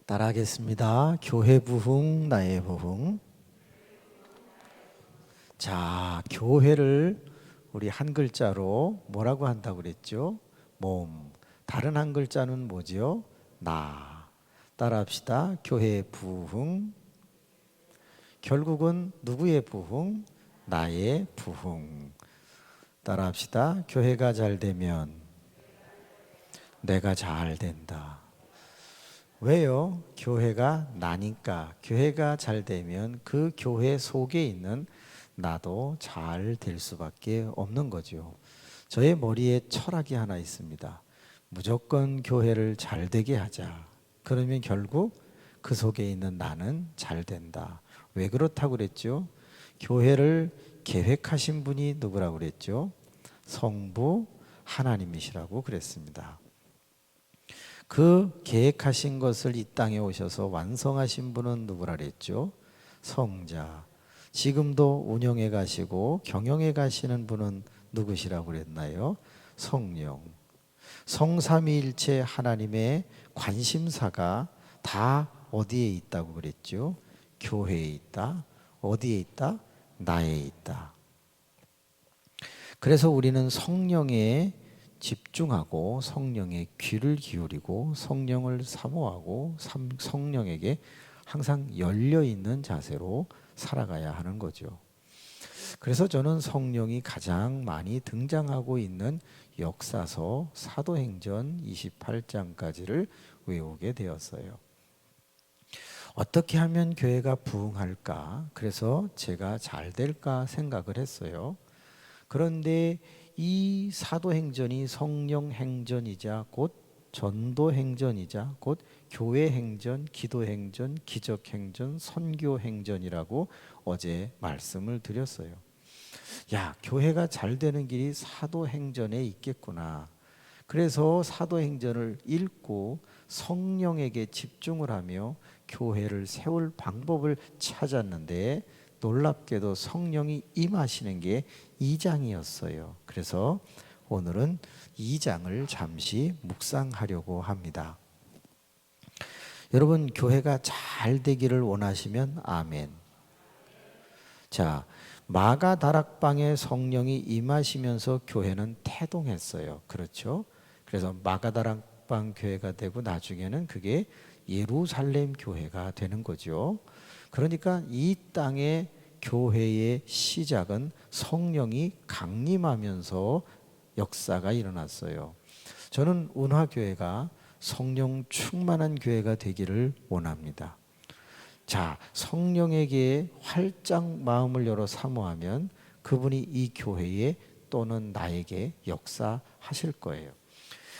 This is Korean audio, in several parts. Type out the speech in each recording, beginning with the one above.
따라하겠습니다. 교회 부흥, 나의 부흥. 자, 교회를 우리 한 글자로 뭐라고 한다고 그랬죠? 몸. 다른 한 글자는 뭐지요? 나. 따라합시다. 교회 부흥. 결국은 누구의 부흥? 나의 부흥. 따라합시다. 교회가 잘 되면 내가 잘 된다. 왜요? 교회가 나니까. 교회가 잘 되면 그 교회 속에 있는 나도 잘 될 수밖에 없는 거죠. 저의 머리에 철학이 하나 있습니다. 무조건 교회를 잘 되게 하자. 그러면 결국 그 속에 있는 나는 잘 된다. 왜 그렇다고 그랬죠? 교회를 계획하신 분이 누구라고 그랬죠? 성부 하나님이시라고 그랬습니다. 그 계획하신 것을 이 땅에 오셔서 완성하신 분은 누구라 그랬죠? 성자. 지금도 운영해 가시고 경영해 가시는 분은 누구시라고 그랬나요? 성령. 성삼위일체 하나님의 관심사가 다 어디에 있다고 그랬죠? 교회에 있다. 어디에 있다? 나에 있다. 그래서 우리는 성령에 집중하고 성령의 귀를 기울이고 성령을 사모하고 성령에게 항상 열려 있는 자세로 살아가야 하는 거죠. 그래서 저는 성령이 가장 많이 등장하고 있는 역사서 사도행전 28장까지를 외우게 되었어요. 어떻게 하면 교회가 부흥할까? 그래서 제가 잘 될까 생각을 했어요. 그런데 이 사도행전이 성령행전이자 곧 전도행전이자 곧 교회행전, 기도행전, 기적행전, 선교행전이라고 어제 말씀을 드렸어요. 야, 교회가 잘 되는 길이 사도행전에 있겠구나. 그래서 사도행전을 읽고 성령에게 집중을 하며 교회를 세울 방법을 찾았는데 놀랍게도 성령이 임하시는 게 2장이었어요. 그래서 오늘은 2장을 잠시 묵상하려고 합니다. 여러분, 교회가 잘 되기를 원하시면 아멘. 자, 마가다락방에 성령이 임하시면서 교회는 태동했어요. 그렇죠? 그래서 마가다락방 교회가 되고 나중에는 그게 예루살렘 교회가 되는 거죠. 그러니까 이 땅의 교회의 시작은 성령이 강림하면서 역사가 일어났어요. 저는 운화교회가 성령 충만한 교회가 되기를 원합니다. 자, 성령에게 활짝 마음을 열어 사모하면 그분이 이 교회에 또는 나에게 역사하실 거예요.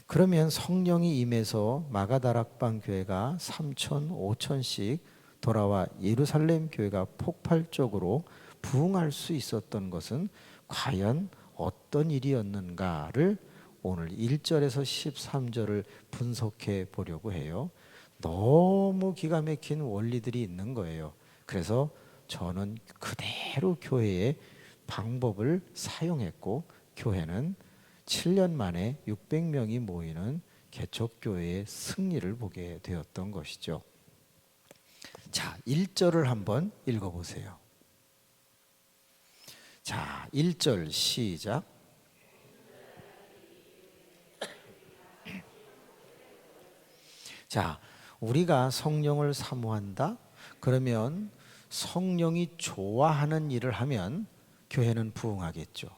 그러면 성령이 임해서 마가다락방 교회가 3천, 5천씩 돌아와 예루살렘 교회가 폭발적으로 부흥할 수 있었던 것은 과연 어떤 일이었는가를 오늘 1절에서 13절을 분석해 보려고 해요. 너무 기가 막힌 원리들이 있는 거예요. 그래서 저는 그대로 교회의 방법을 사용했고 교회는 7년 만에 600명이 모이는 개척교회의 승리를 보게 되었던 것이죠. 자, 1절을 한번 읽어보세요. 자, 1절 시작. 자, 우리가 성령을 사모한다? 그러면 성령이 좋아하는 일을 하면 교회는 부흥하겠죠.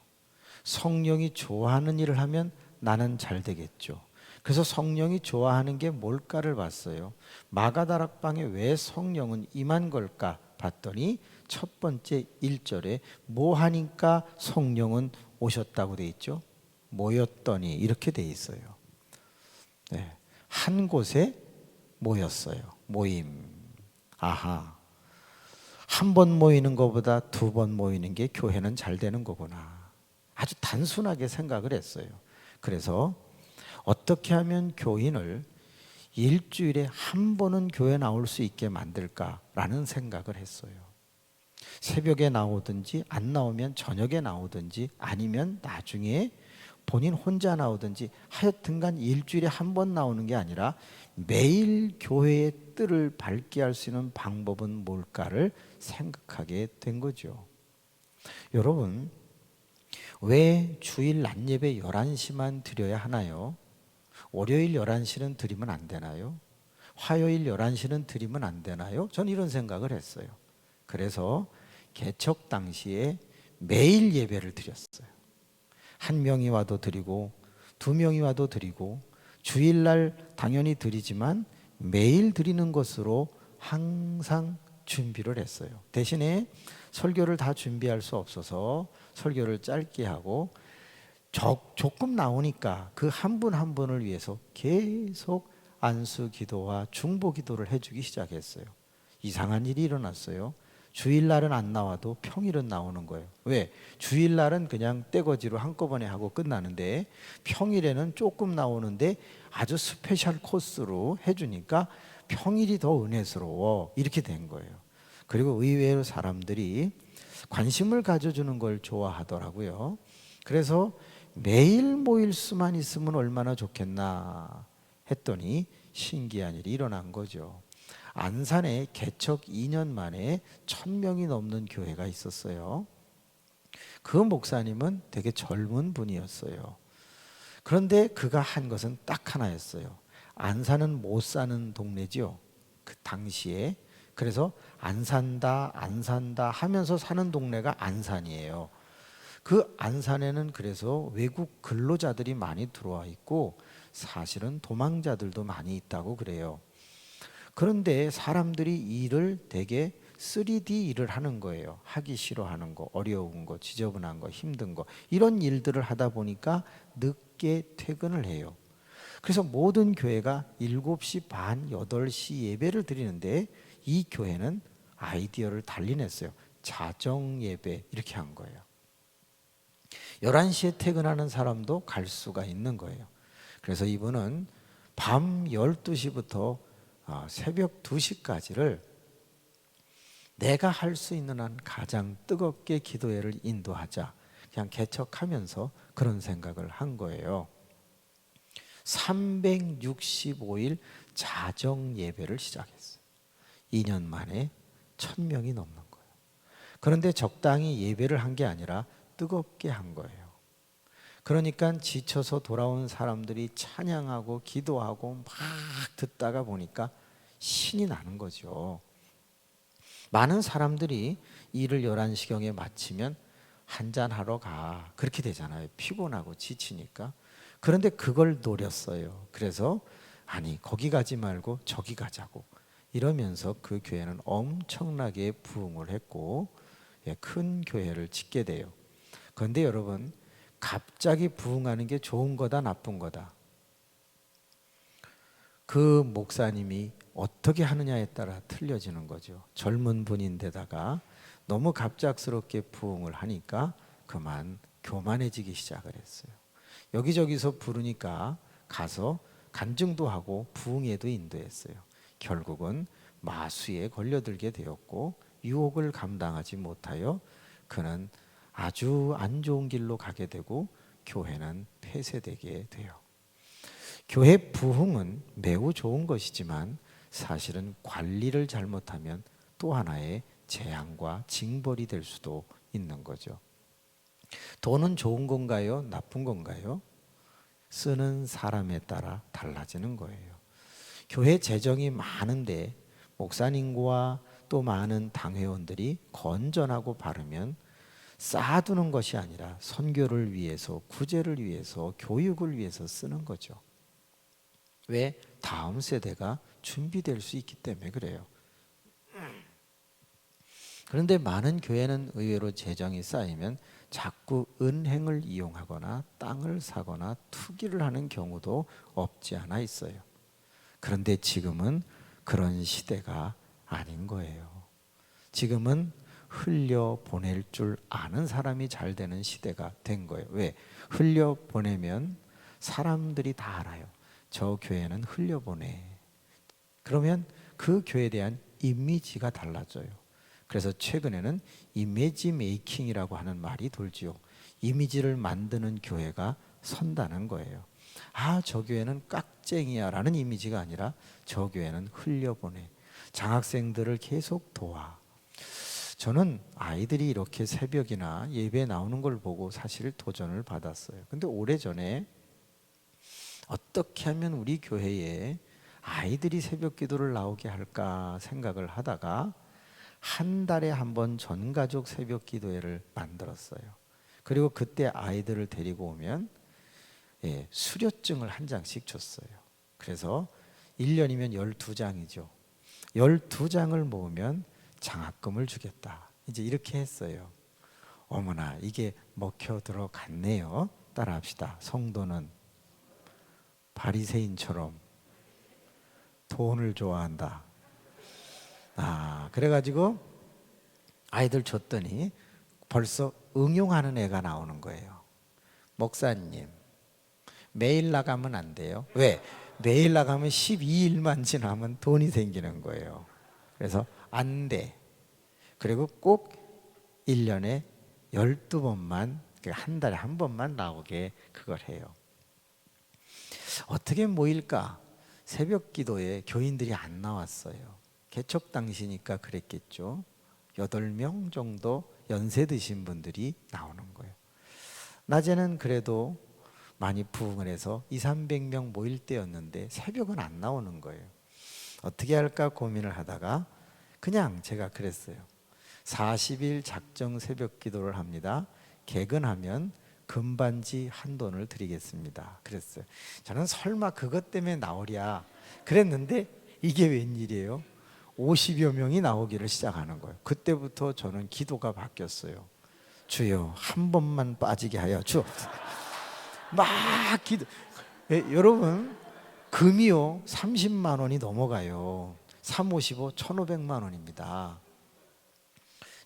성령이 좋아하는 일을 하면 나는 잘 되겠죠. 그래서 성령이 좋아하는 게 뭘까를 봤어요. 마가다락방에 왜 성령은 임한 걸까 봤더니 첫 번째 1절에 뭐 하니까 성령은 오셨다고 돼 있죠. 모였더니 이렇게 돼 있어요. 네. 한 곳에 모였어요. 모임. 아하. 한 번 모이는 것보다 2번 모이는 게 교회는 잘 되는 거구나. 아주 단순하게 생각을 했어요. 그래서 어떻게 하면 교인을 일주일에 한 번은 교회 나올 수 있게 만들까라는 생각을 했어요. 새벽에 나오든지 안 나오면 저녁에 나오든지 아니면 나중에 본인 혼자 나오든지 하여튼간 일주일에 한 번 나오는 게 아니라 매일 교회의 뜰을 밝게 할 수 있는 방법은 뭘까를 생각하게 된 거죠. 여러분, 왜 주일 낮 예배 11시만 드려야 하나요? 월요일 11시는 드리면 안 되나요? 화요일 11시는 드리면 안 되나요? 전 이런 생각을 했어요. 그래서 개척 당시에 매일 예배를 드렸어요. 한 명이 와도 드리고 두 명이 와도 드리고 주일날 당연히 드리지만 매일 드리는 것으로 항상 준비를 했어요. 대신에 설교를 다 준비할 수 없어서 설교를 짧게 하고 조금 나오니까 그 한 분 한 분을 위해서 계속 안수 기도와 중보 기도를 해주기 시작했어요. 이상한 일이 일어났어요. 주일날은 안 나와도 평일은 나오는 거예요. 왜? 주일날은 그냥 떼거지로 한꺼번에 하고 끝나는데 평일에는 조금 나오는데 아주 스페셜 코스로 해주니까 평일이 더 은혜스러워, 이렇게 된 거예요. 그리고 의외로 사람들이 관심을 가져주는 걸 좋아하더라고요. 그래서 매일 모일 수만 있으면 얼마나 좋겠나 했더니 신기한 일이 일어난 거죠. 안산에 개척 2년 만에 1,000명이 넘는 교회가 있었어요. 그 목사님은 되게 젊은 분이었어요. 그런데 그가 한 것은 딱 하나였어요. 안산은 못 사는 동네지요, 그 당시에. 그래서 안 산다 하면서 사는 동네가 안산이에요. 그 안산에는 그래서 외국 근로자들이 많이 들어와 있고 사실은 도망자들도 많이 있다고 그래요. 그런데 사람들이 일을 되게 3D 일을 하는 거예요. 하기 싫어하는 거, 어려운 거, 지저분한 거, 힘든 거, 이런 일들을 하다 보니까 늦게 퇴근을 해요. 그래서 모든 교회가 7시 반, 8시 예배를 드리는데 이 교회는 아이디어를 달리냈어요. 자정 예배 이렇게 한 거예요. 11시에 퇴근하는 사람도 갈 수가 있는 거예요. 그래서 이분은 밤 12시부터 새벽 2시까지를 내가 할 수 있는 한 가장 뜨겁게 기도회를 인도하자, 그냥 개척하면서 그런 생각을 한 거예요. 365일 자정 예배를 시작했어요. 2년 만에 1,000명이 넘는 거예요. 그런데 적당히 예배를 한 게 아니라 뜨겁게 한 거예요. 그러니까 지쳐서 돌아온 사람들이 찬양하고 기도하고 막 듣다가 보니까 신이 나는 거죠. 많은 사람들이 일을 11시경에 마치면 한잔하러 가, 그렇게 되잖아요. 피곤하고 지치니까. 그런데 그걸 노렸어요. 그래서 아니, 거기 가지 말고 저기 가자고 이러면서 그 교회는 엄청나게 부흥을 했고 큰 교회를 짓게 돼요. 그런데 여러분, 갑자기 부흥하는 게 좋은 거다 나쁜 거다? 그 목사님이 어떻게 하느냐에 따라 틀려지는 거죠. 젊은 분인데다가 너무 갑작스럽게 부흥을 하니까 그만 교만해지기 시작을 했어요. 여기저기서 부르니까 가서 간증도 하고 부흥회도 인도했어요. 결국은 마수에 걸려들게 되었고 유혹을 감당하지 못하여 그는 아주 안 좋은 길로 가게 되고 교회는 폐쇄되게 돼요. 교회 부흥은 매우 좋은 것이지만 사실은 관리를 잘못하면 또 하나의 재앙과 징벌이 될 수도 있는 거죠. 돈은 좋은 건가요? 나쁜 건가요? 쓰는 사람에 따라 달라지는 거예요. 교회 재정이 많은데 목사님과 또 많은 당회원들이 건전하고 바르면 쌓아두는 것이 아니라 선교를 위해서, 구제를 위해서, 교육을 위해서 쓰는 거죠. 왜? 다음 세대가 준비될 수 있기 때문에 그래요. 그런데 많은 교회는 의외로 재정이 쌓이면 자꾸 은행을 이용하거나 땅을 사거나 투기를 하는 경우도 없지 않아 있어요. 그런데 지금은 그런 시대가 아닌 거예요. 지금은 흘려보낼 줄 아는 사람이 잘 되는 시대가 된 거예요. 왜? 흘려보내면 사람들이 다 알아요. 저 교회는 흘려보내. 그러면 그 교회에 대한 이미지가 달라져요. 그래서 최근에는 이미지 메이킹이라고 하는 말이 돌지요. 이미지를 만드는 교회가 선다는 거예요. 아, 저 교회는 깍쟁이야 라는 이미지가 아니라 저 교회는 흘려보내. 장학생들을 계속 도와. 저는 아이들이 이렇게 새벽이나 예배에 나오는 걸 보고 사실 도전을 받았어요. 근데 오래전에 어떻게 하면 우리 교회에 아이들이 새벽 기도를 나오게 할까 생각을 하다가 한 달에 한 번 전가족 새벽 기도회를 만들었어요. 그리고 그때 아이들을 데리고 오면 수료증을 한 장씩 줬어요. 그래서 1년이면 12장이죠. 12장을 모으면 장학금을 주겠다. 이제 이렇게 했어요. 어머나, 이게 먹혀 들어갔네요. 따라합시다. 성도는 바리새인처럼 돈을 좋아한다. 그래가지고 아이들 줬더니 벌써 응용하는 애가 나오는 거예요. 목사님, 매일 나가면 안 돼요. 왜? 매일 나가면 12일만 지나면 돈이 생기는 거예요. 그래서 안 돼. 그리고 꼭 1년에 12번만, 한 달에 한 번만 나오게 그걸 해요. 어떻게 모일까? 새벽 기도에 교인들이 안 나왔어요. 개척 당시니까 그랬겠죠. 8명 정도 연세 드신 분들이 나오는 거예요. 낮에는 그래도 많이 부흥을 해서 200~300명 모일 때였는데 새벽은 안 나오는 거예요. 어떻게 할까 고민을 하다가 그냥 제가 그랬어요. 40일 작정 새벽 기도를 합니다. 개근하면 금반지 한 돈을 드리겠습니다. 그랬어요. 저는 설마 그것 때문에 나오랴 그랬는데 이게 웬일이에요? 50여 명이 나오기를 시작하는 거예요. 그때부터 저는 기도가 바뀌었어요. 주여, 한 번만 빠지게 하여 주옵소서. 막 기도. 여러분, 금이요 30만 원이 넘어가요. 3, 55, 1,500만 원입니다.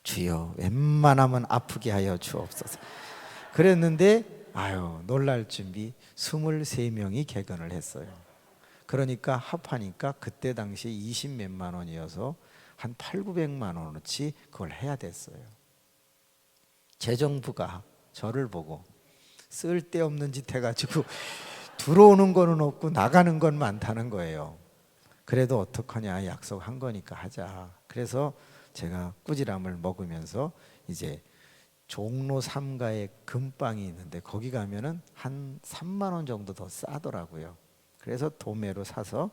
주여, 웬만하면 아프게 하여 주옵소서. 그랬는데 놀랄 준비 23명이 개근을 했어요. 그러니까 합하니까 그때 당시 20몇만 원이어서 한 800~900만 원어치 그걸 해야 됐어요. 재정부가 저를 보고 쓸데없는 짓 해가지고 들어오는 거는 없고 나가는 건 많다는 거예요. 그래도 어떡하냐, 약속한 거니까 하자. 그래서 제가 꾸지람을 먹으면서 이제 종로 3가에 금빵이 있는데 거기 가면은 한 3만 원 정도 더 싸더라고요. 그래서 도매로 사서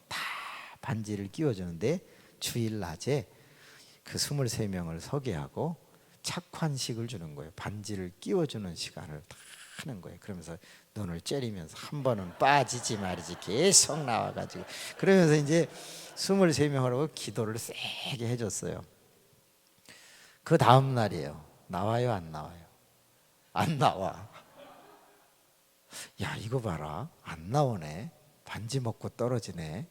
다 반지를 끼워주는데 주일 낮에 그 23명을 서게 하고 착환식을 주는 거예요. 반지를 끼워주는 시간을 다 하는 거예요. 그러면서 눈을 째리면서 한 번은 빠지지 말이지 계속 나와가지고 그러면서 이제 23명하고 기도를 세게 해줬어요. 그 다음 날이에요. 나와요, 안 나와요? 안 나와. 야, 이거 봐라, 안 나오네. 반지 먹고 떨어지네.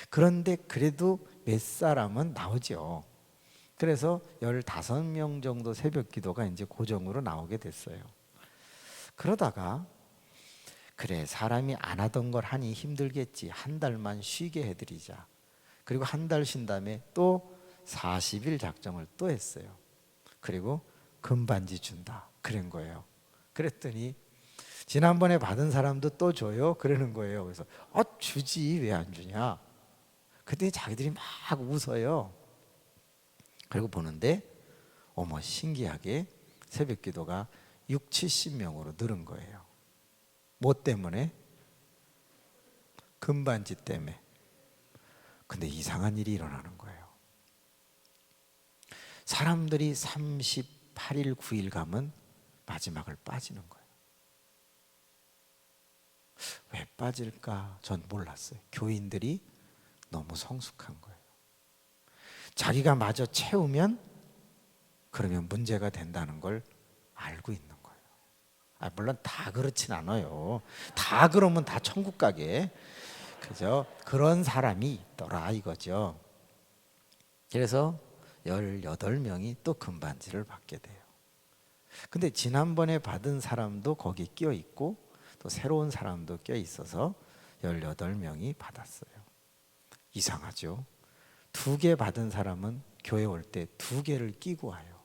그런데 그래도 몇 사람은 나오죠. 그래서 15명 정도 새벽 기도가 이제 고정으로 나오게 됐어요. 그러다가 그래, 사람이 안 하던 걸 하니 힘들겠지. 한 달만 쉬게 해드리자. 그리고 한 달 쉰 다음에 또 40일 작정을 또 했어요. 그리고 금반지 준다 그런 거예요. 그랬더니 지난번에 받은 사람도 또 줘요 그러는 거예요. 그래서 주지 왜 안 주냐. 그때 자기들이 막 웃어요. 그리고 보는데 어머, 신기하게 새벽 기도가 60~70명으로 늘은 거예요. 뭐 때문에? 금반지 때문에. 근데 이상한 일이 일어나는 거예요. 사람들이 38일 9일 가면 마지막을 빠지는 거예요. 왜 빠질까? 전 몰랐어요. 교인들이 너무 성숙한 거예요. 자기가 마저 채우면 그러면 문제가 된다는 걸 알고 있는 거예요. 물론 다 그렇진 않아요. 다 그러면 다 천국 가게. 그죠? 그런 사람이 있더라 이거죠. 그래서 18명이 또 금반지를 받게 돼요. 근데 지난번에 받은 사람도 거기 끼어 있고 또 새로운 사람도 껴 있어서 18명이 받았어요. 이상하죠? 2개 받은 사람은 교회 올 때 2개를 끼고 와요.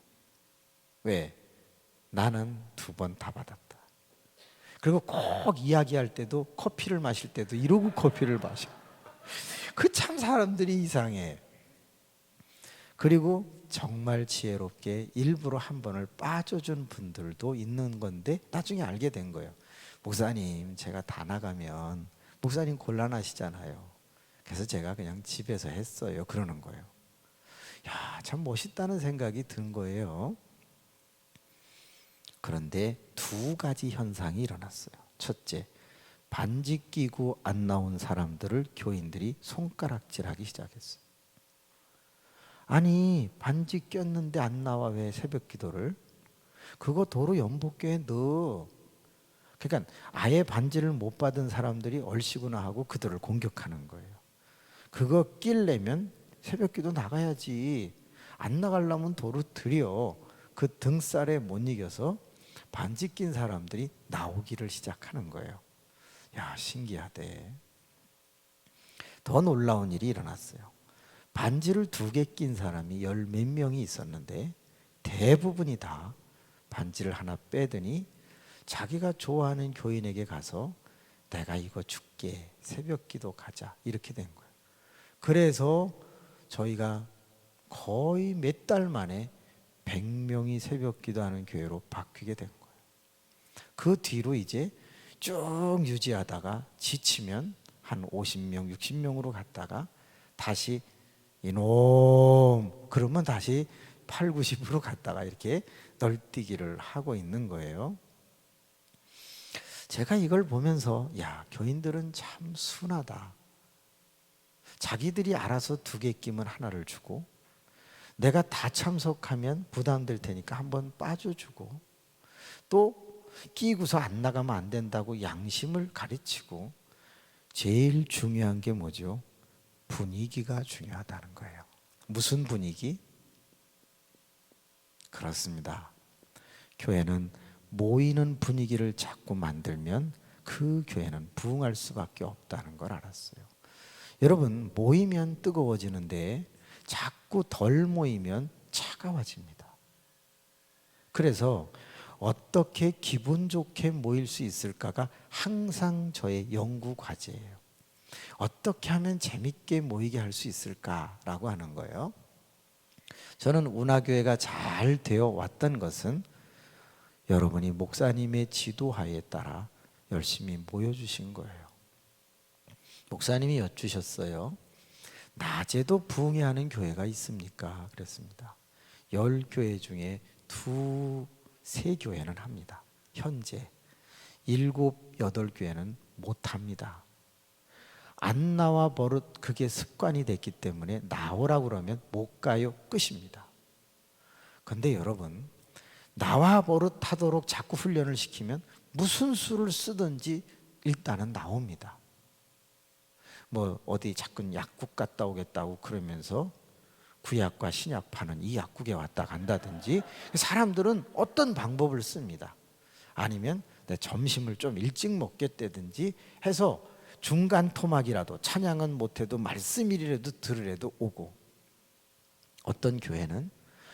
왜? 나는 2번 다 받았다. 그리고 꼭 이야기할 때도 커피를 마실 때도 이러고 커피를 마셔. 그 참 사람들이 이상해. 그리고 정말 지혜롭게 일부러 한 번을 빠져준 분들도 있는 건데 나중에 알게 된 거예요. 목사님, 제가 다 나가면 목사님 곤란하시잖아요. 그래서 제가 그냥 집에서 했어요. 그러는 거예요. 야, 참 멋있다는 생각이 든 거예요. 그런데 두 가지 현상이 일어났어요. 첫째, 반지 끼고 안 나온 사람들을 교인들이 손가락질하기 시작했어요. 아니, 반지 꼈는데 안 나와 왜 새벽 기도를? 그거 도로 연복교에 넣어. 그러니까 아예 반지를 못 받은 사람들이 얼씨구나 하고 그들을 공격하는 거예요. 그거 끼려면 새벽 기도 나가야지. 안 나가려면 도로 들여. 그 등살에 못 이겨서 반지 낀 사람들이 나오기를 시작하는 거예요. 야, 신기하대. 더 놀라운 일이 일어났어요. 반지를 2개 낀 사람이 10몇 명이 있었는데 대부분이 다 반지를 하나 빼더니 자기가 좋아하는 교인에게 가서 내가 이거 줄게, 새벽 기도 가자, 이렇게 된 거예요. 그래서 저희가 거의 몇 달 만에 100명이 새벽 기도하는 교회로 바뀌게 된 거예요. 그 뒤로 이제 쭉 유지하다가 지치면 한 50명, 60명으로 갔다가 다시 이놈 그러면 다시 8, 90으로 갔다가 이렇게 널뛰기를 하고 있는 거예요. 제가 이걸 보면서 야, 교인들은 참 순하다. 자기들이 알아서 2개 끼면 하나를 주고 내가 다 참석하면 부담될 테니까 한번 빠져주고 또 끼고서 안 나가면 안 된다고 양심을 가르치고 제일 중요한 게 뭐죠? 분위기가 중요하다는 거예요. 무슨 분위기? 그렇습니다. 교회는 모이는 분위기를 자꾸 만들면 그 교회는 부흥할 수밖에 없다는 걸 알았어요. 여러분, 모이면 뜨거워지는데 자꾸 덜 모이면 차가워집니다. 그래서 어떻게 기분 좋게 모일 수 있을까가 항상 저의 연구 과제예요. 어떻게 하면 재밌게 모이게 할 수 있을까라고 하는 거예요. 저는 운하교회가 잘 되어 왔던 것은 여러분이 목사님의 지도하에 따라 열심히 모여주신 거예요. 목사님이 여쭈셨어요. 낮에도 부흥회하는 교회가 있습니까? 그랬습니다. 10교회 중에 2, 3교회는 합니다. 현재 7, 8교회는 못합니다. 안 나와 버릇 그게 습관이 됐기 때문에 나오라고 그러면 못 가요. 끝입니다. 근데 여러분, 나와 버릇하도록 자꾸 훈련을 시키면 무슨 수를 쓰든지 일단은 나옵니다. 뭐 어디 자꾸 약국 갔다 오겠다고 그러면서 구약과 신약 파는 이 약국에 왔다 간다든지 사람들은 어떤 방법을 씁니다. 아니면 내 점심을 좀 일찍 먹겠다든지 해서 중간 토막이라도 찬양은 못해도 말씀이라도 들으래도 오고, 어떤 교회는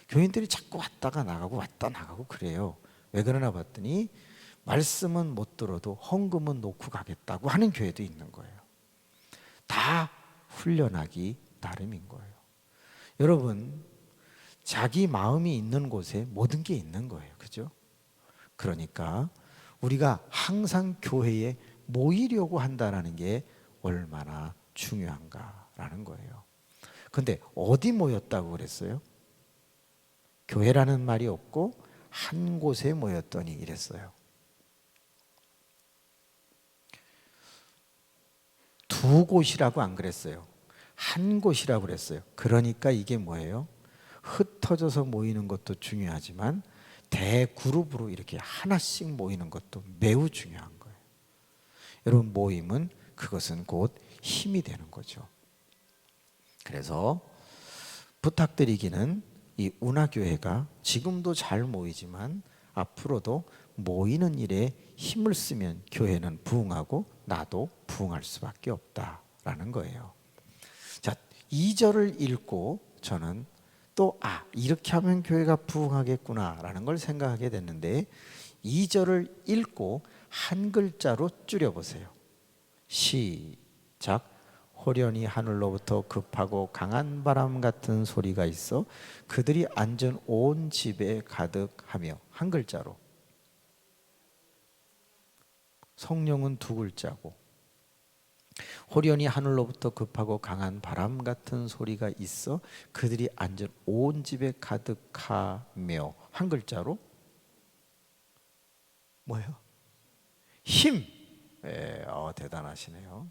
교인들이 자꾸 왔다가 나가고 왔다 나가고 그래요. 왜 그러나 봤더니 말씀은 못 들어도 헌금은 놓고 가겠다고 하는 교회도 있는 거예요. 다 훈련하기 나름인 거예요. 여러분, 자기 마음이 있는 곳에 모든 게 있는 거예요. 그죠? 그러니까 우리가 항상 교회에 모이려고 한다는 게 얼마나 중요한가라는 거예요. 근데 어디 모였다고 그랬어요? 교회라는 말이 없고 한 곳에 모였더니 이랬어요. 2곳이라고 안 그랬어요. 한 곳이라고 그랬어요. 그러니까 이게 뭐예요? 흩어져서 모이는 것도 중요하지만 대그룹으로 이렇게 하나씩 모이는 것도 매우 중요한 거예요. 여러분, 모임은 그것은 곧 힘이 되는 거죠. 그래서 부탁드리기는 이 운하교회가 지금도 잘 모이지만 앞으로도 모이는 일에 힘을 쓰면 교회는 부흥하고 나도 부흥할 수밖에 없다라는 거예요. 자, 2절을 읽고 저는 또 이렇게 하면 교회가 부흥하겠구나라는 걸 생각하게 됐는데 2절을 읽고 한 글자로 줄여보세요. 시작. 호련히 하늘로부터 급하고 강한 바람 같은 소리가 있어 그들이 앉은 온 집에 가득하며. 한 글자로. 성령은 두 글자고, 호련히 하늘로부터 급하고 강한 바람 같은 소리가 있어 그들이 앉은 온 집에 가득하며. 한 글자로. 뭐예요? 힘. 대단하시네요.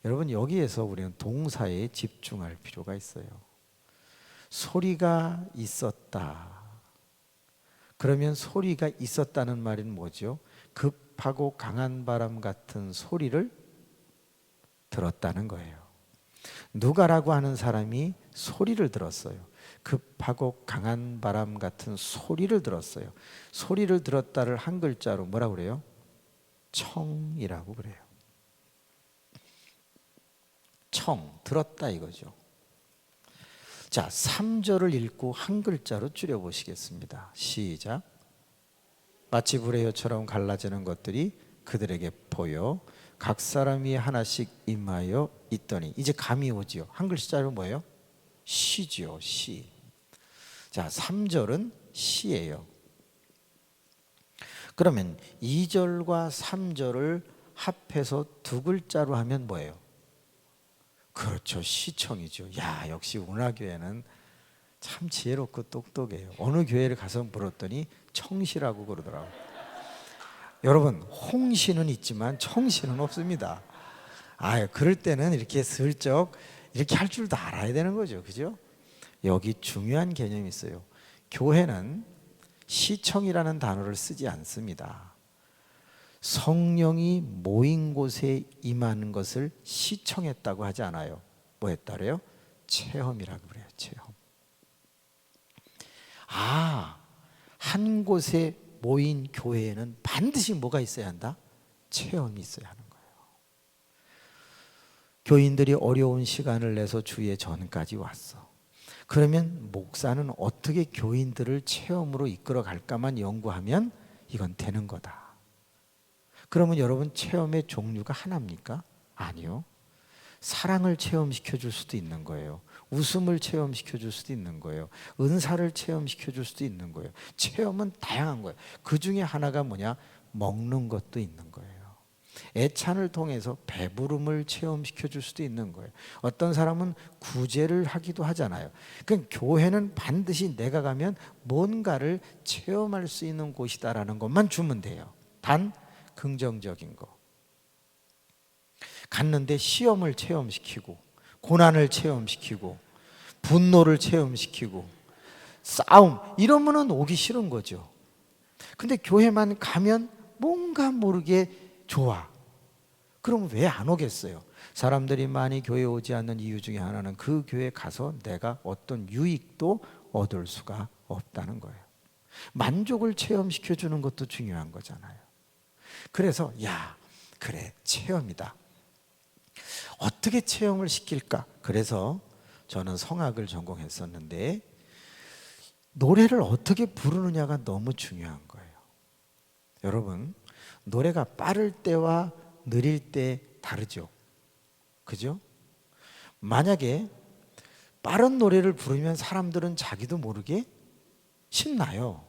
여러분, 여기에서 우리는 동사에 집중할 필요가 있어요. 소리가 있었다. 그러면 소리가 있었다는 말은 뭐죠? 급하고 강한 바람 같은 소리를 들었다는 거예요. 누가라고 하는 사람이 소리를 들었어요. 급하고 강한 바람 같은 소리를 들었어요. 소리를 들었다를 한 글자로 뭐라고 그래요? 청이라고 그래요. 청, 들었다 이거죠. 자, 3절을 읽고 한 글자로 줄여보시겠습니다. 시작. 마치 불의 혀처럼 갈라지는 것들이 그들에게 보여 각 사람 위에 하나씩 임하여 있더니. 이제 감이 오지요. 한 글자로 뭐예요? 시지요. 시. 자, 3절은 시예요. 그러면 2절과 3절을 합해서 두 글자로 하면 뭐예요? 그렇죠. 시청이죠. 야, 역시 운하교회는 참 지혜롭고 똑똑해요. 어느 교회를 가서 물었더니 청시라고 그러더라고요. 여러분, 홍시는 있지만 청시는 없습니다. 그럴 때는 이렇게 슬쩍 이렇게 할 줄도 알아야 되는 거죠. 그죠? 여기 중요한 개념이 있어요. 교회는 시청이라는 단어를 쓰지 않습니다. 성령이 모인 곳에 임하는 것을 시청했다고 하지 않아요. 뭐 했다래요? 체험이라고 그래요. 체험. 한 곳에 모인 교회에는 반드시 뭐가 있어야 한다? 체험이 있어야 하는 거예요. 교인들이 어려운 시간을 내서 주의 전까지 왔어. 그러면 목사는 어떻게 교인들을 체험으로 이끌어 갈까만 연구하면 이건 되는 거다. 그러면 여러분, 체험의 종류가 하나입니까? 아니요. 사랑을 체험시켜 줄 수도 있는 거예요. 웃음을 체험시켜 줄 수도 있는 거예요. 은사를 체험시켜 줄 수도 있는 거예요. 체험은 다양한 거예요. 그 중에 하나가 뭐냐? 먹는 것도 있는 거예요. 애찬을 통해서 배부름을 체험시켜 줄 수도 있는 거예요. 어떤 사람은 구제를 하기도 하잖아요. 그러니까 교회는 반드시 내가 가면 뭔가를 체험할 수 있는 곳이다라는 것만 주면 돼요. 단 긍정적인 거. 갔는데 시험을 체험시키고, 고난을 체험시키고, 분노를 체험시키고, 싸움 이러면은 오기 싫은 거죠. 근데 교회만 가면 뭔가 모르게 좋아. 그럼 왜 안 오겠어요? 사람들이 많이 교회에 오지 않는 이유 중에 하나는 그 교회에 가서 내가 어떤 유익도 얻을 수가 없다는 거예요. 만족을 체험시켜 주는 것도 중요한 거잖아요. 그래서 그래, 체험이다. 어떻게 체험을 시킬까? 그래서 저는 성악을 전공했었는데 노래를 어떻게 부르느냐가 너무 중요한 거예요. 여러분, 노래가 빠를 때와 느릴 때 다르죠. 그죠? 만약에 빠른 노래를 부르면 사람들은 자기도 모르게 신나요.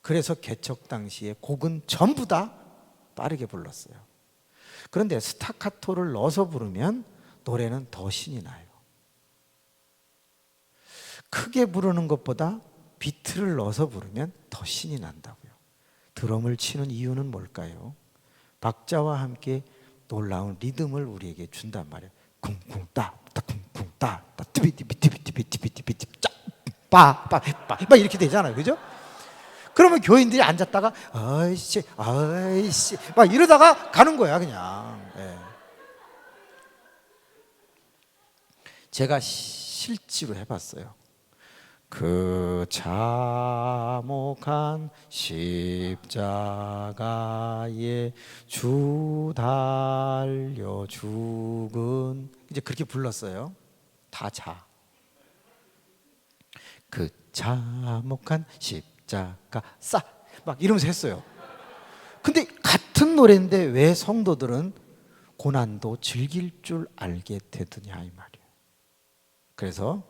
그래서 개척 당시에 곡은 전부 다 빠르게 불렀어요. 그런데 스타카토를 넣어서 부르면 노래는 더 신이 나요. 크게 부르는 것보다 비트를 넣어서 부르면 더 신이 난다고요. 드럼을 치는 이유는 뭘까요? 박자와 함께 놀라운 리듬을 우리에게 준단 말이에요. 쿵쿵 따따 쿵쿵 따따 띠비띠비띠비띠비띠비띠 빠빠빠 막 이렇게 되잖아요. 그죠? 그러면 교인들이 앉았다가 아이씨 막 이러다가 가는 거야 그냥. 제가 실제로 해봤어요. 그 참혹한 십자가에 주 달려 죽은, 이제 그렇게 불렀어요. 다 자. 그 참혹한 십자가 막 이러면서 했어요. 근데 같은 노래인데 왜 성도들은 고난도 즐길 줄 알게 되더냐 이 말이에요. 그래서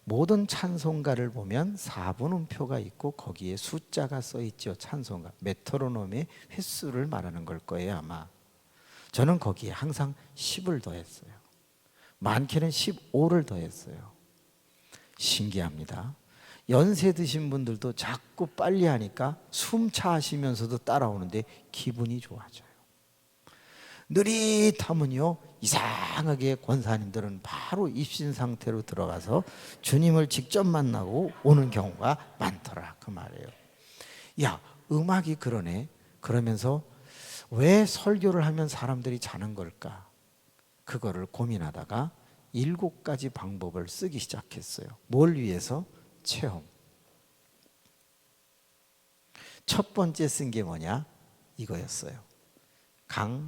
모든 찬송가를 보면 4분음표가 있고 거기에 숫자가 써 있죠. 찬송가 메트로놈의 횟수를 말하는 걸 거예요 아마. 저는 거기에 항상 10을 더했어요. 많게는 15를 더했어요. 신기합니다. 연세 드신 분들도 자꾸 빨리 하니까 숨차시면서도 따라오는데 기분이 좋아져요. 느릿하면요 이상하게 권사님들은 바로 입신 상태로 들어가서 주님을 직접 만나고 오는 경우가 많더라 그 말이에요. 야, 음악이 그러네. 그러면서 왜 설교를 하면 사람들이 자는 걸까? 그거를 고민하다가 7가지 방법을 쓰기 시작했어요. 뭘 위해서? 체험. 첫 번째 쓴 게 뭐냐? 이거였어요. 강약.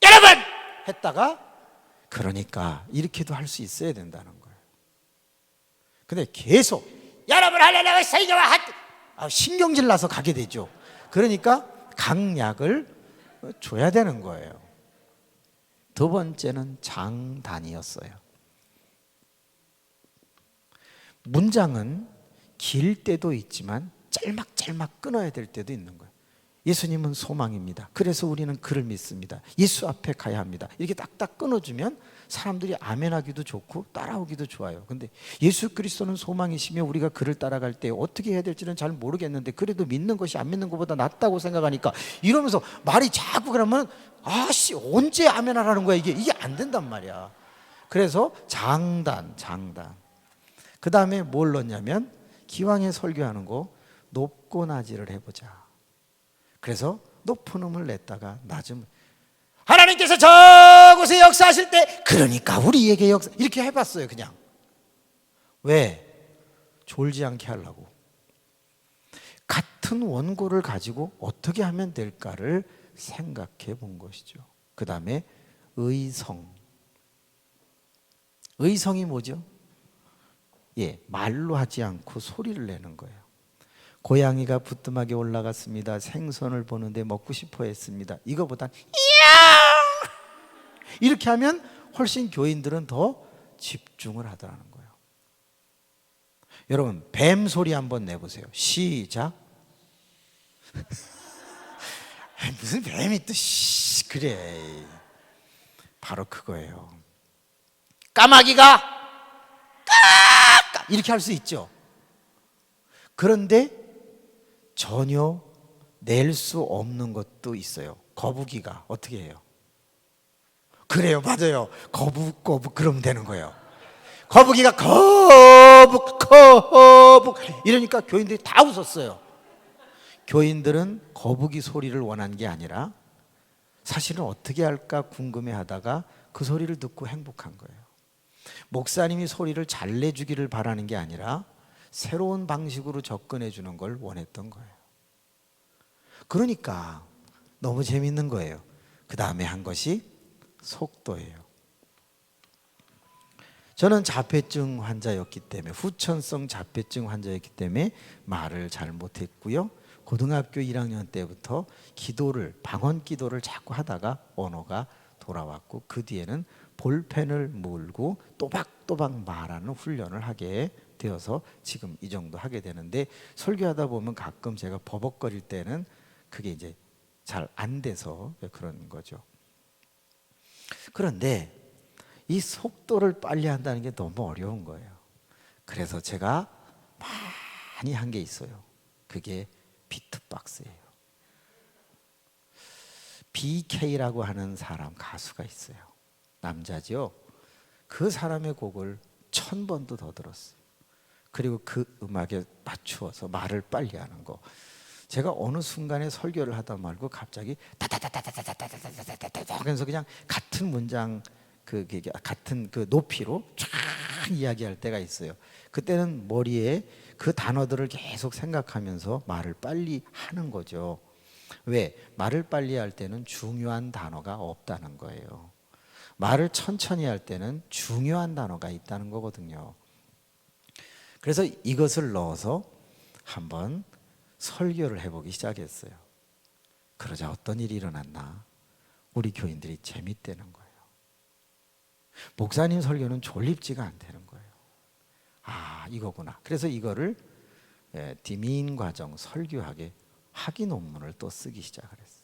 여러분! 했다가 그러니까 이렇게도 할 수 있어야 된다는 거예요. 근데 계속 여러분 하려고 설교와 신경질 나서 가게 되죠. 그러니까 강약을 줘야 되는 거예요. 두 번째는 장단이었어요. 문장은 길 때도 있지만 짤막짤막 끊어야 될 때도 있는 거예요. 예수님은 소망입니다. 그래서 우리는 그를 믿습니다. 예수 앞에 가야 합니다. 이렇게 딱딱 끊어주면 사람들이 아멘하기도 좋고 따라오기도 좋아요. 근데 예수 그리스도는 소망이시며 우리가 그를 따라갈 때 어떻게 해야 될지는 잘 모르겠는데 그래도 믿는 것이 안 믿는 것보다 낫다고 생각하니까 이러면서 말이 자꾸 그러면 아씨 언제 아멘하라는 거야 이게 안 된단 말이야. 그래서 장단. 그 다음에 뭘 넣냐면 기왕에 설교하는 거 높고 낮이를 해보자. 그래서 높은 음을 냈다가 낮음 하나님께서 저곳에 역사하실 때 그러니까 우리에게 역사 이렇게 해봤어요. 그냥 왜? 졸지 않게 하려고. 같은 원고를 가지고 어떻게 하면 될까를 생각해 본 것이죠. 그 다음에 의성이 뭐죠? 말로 하지 않고 소리를 내는 거예요. 고양이가 부뚜막에 올라갔습니다. 생선을 보는데 먹고 싶어 했습니다. 이거보단 이야! 이렇게 하면 훨씬 교인들은 더 집중을 하더라는 거예요. 여러분 뱀 소리 한번 내보세요. 시작. 무슨 뱀이 또 그래. 바로 그거예요. 까마귀가 까까 이렇게 할 수 있죠. 그런데 전혀 낼 수 없는 것도 있어요. 거북이가 어떻게 해요? 그래요, 맞아요. 거북 그러면 되는 거예요. 거북이가 거북 이러니까 교인들이 다 웃었어요. 교인들은 거북이 소리를 원한 게 아니라 사실은 어떻게 할까 궁금해하다가 그 소리를 듣고 행복한 거예요. 목사님이 소리를 잘 내주기를 바라는 게 아니라 새로운 방식으로 접근해 주는 걸 원했던 거예요. 그러니까 너무 재밌는 거예요. 그 다음에 한 것이 속도예요. 저는 자폐증 환자였기 때문에 후천성 자폐증 환자였기 때문에 말을 잘 못했고요. 고등학교 1학년 때부터 방언 기도를 자꾸 하다가 언어가 돌아왔고 그 뒤에는 볼펜을 물고 또박또박 말하는 훈련을 하게 되어서 지금 이 정도 하게 되는데 설교하다 보면 가끔 제가 버벅거릴 때는 그게 이제 잘 안 돼서 그런 거죠. 그런데 이 속도를 빨리 한다는 게 너무 어려운 거예요. 그래서 제가 많이 한 게 있어요. 그게 비트박스예요. BK라고 하는 사람 가수가 있어요. 남자죠. 그 사람의 곡을 1000번도 더 들었어요. 그리고 그 음악에 맞추어서 말을 빨리 하는 거. 제가 어느 순간에 설교를 하다 말고 갑자기 다다다다다다다다다다다다 하면서 그냥 같은 문장 같은 그 높이로 쫙 이야기할 때가 있어요. 그때는 머리에 그 단어들을 계속 생각하면서 말을 빨리 하는 거죠. 왜? 말을 빨리 할 때는 중요한 단어가 없다는 거예요. 말을 천천히 할 때는 중요한 단어가 있다는 거거든요. 그래서 이것을 넣어서 한번 설교를 해보기 시작했어요. 그러자 어떤 일이 일어났나? 우리 교인들이 재밌대는 거예요. 목사님 설교는 졸립지가 않다는 거예요. 아, 이거구나. 그래서 이거를 디미인 과정 설교학의 학위 논문을 또 쓰기 시작을 했어요.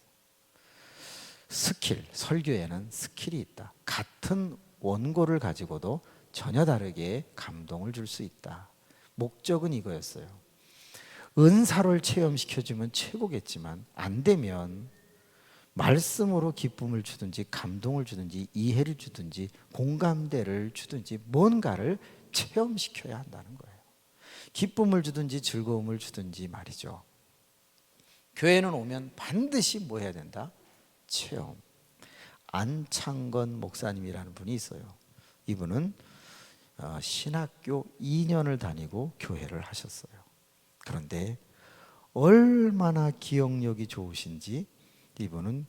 스킬, 설교에는 스킬이 있다. 같은 원고를 가지고도 전혀 다르게 감동을 줄 수 있다. 목적은 이거였어요. 은사를 체험시켜주면 최고겠지만 안 되면 말씀으로 기쁨을 주든지 감동을 주든지 이해를 주든지 공감대를 주든지 뭔가를 체험시켜야 한다는 거예요. 기쁨을 주든지 즐거움을 주든지 말이죠. 교회는 오면 반드시 뭐 해야 된다? 체험. 안창건 목사님이라는 분이 있어요. 이분은 신학교 2년을 다니고 교회를 하셨어요. 그런데 얼마나 기억력이 좋으신지 이분은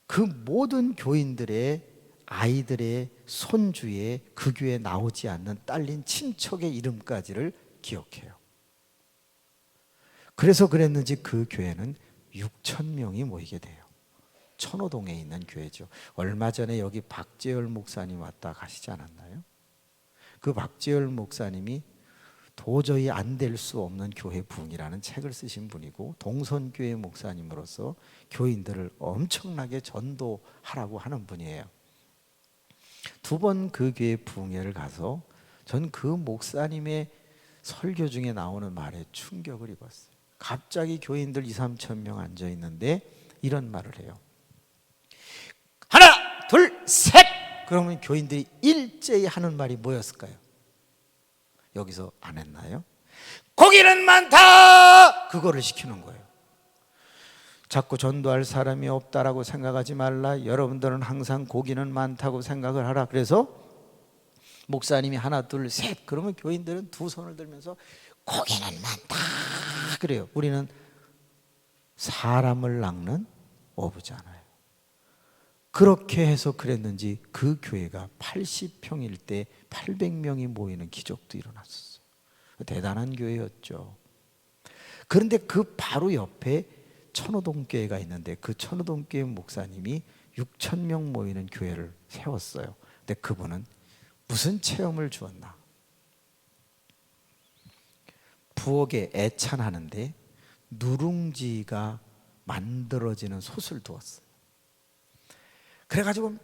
그 모든 교인들의 아이들의 손주에 그 교회에 나오지 않는 딸린 친척의 이름까지를 기억해요. 그래서 그랬는지 그 교회는 6천 명이 모이게 돼요. 천호동에 있는 교회죠. 얼마 전에 여기 박재열 목사님 왔다 가시지 않았나요? 그 박재열 목사님이 도저히 안 될 수 없는 교회 부흥이라는 책을 쓰신 분이고 동선교회 목사님으로서 교인들을 엄청나게 전도하라고 하는 분이에요. 두 번 그 교회 부흥회를 가서 전 그 목사님의 설교 중에 나오는 말에 충격을 입었어요. 갑자기 교인들 2, 3천 명 앉아 있는데 이런 말을 해요. 하나, 둘, 셋! 그러면 교인들이 일제히 하는 말이 뭐였을까요? 여기서 안 했나요? 고기는 많다! 그거를 시키는 거예요. 자꾸 전도할 사람이 없다라고 생각하지 말라. 여러분들은 항상 고기는 많다고 생각을 하라. 그래서 목사님이 하나, 둘, 셋 그러면 교인들은 두 손을 들면서 고기는 많다 그래요. 우리는 사람을 낚는 어부잖아요. 그렇게 해서 그랬는지 그 교회가 80평일 때 800명이 모이는 기적도 일어났었어요. 대단한 교회였죠. 그런데 그 바로 옆에 천호동교회가 있는데 그 천호동교회 목사님이 6천 명 모이는 교회를 세웠어요. 근데 그분은 무슨 체험을 주었나? 부엌에 애찬하는데 누룽지가 만들어지는 솥을 두었어요. 그래가지고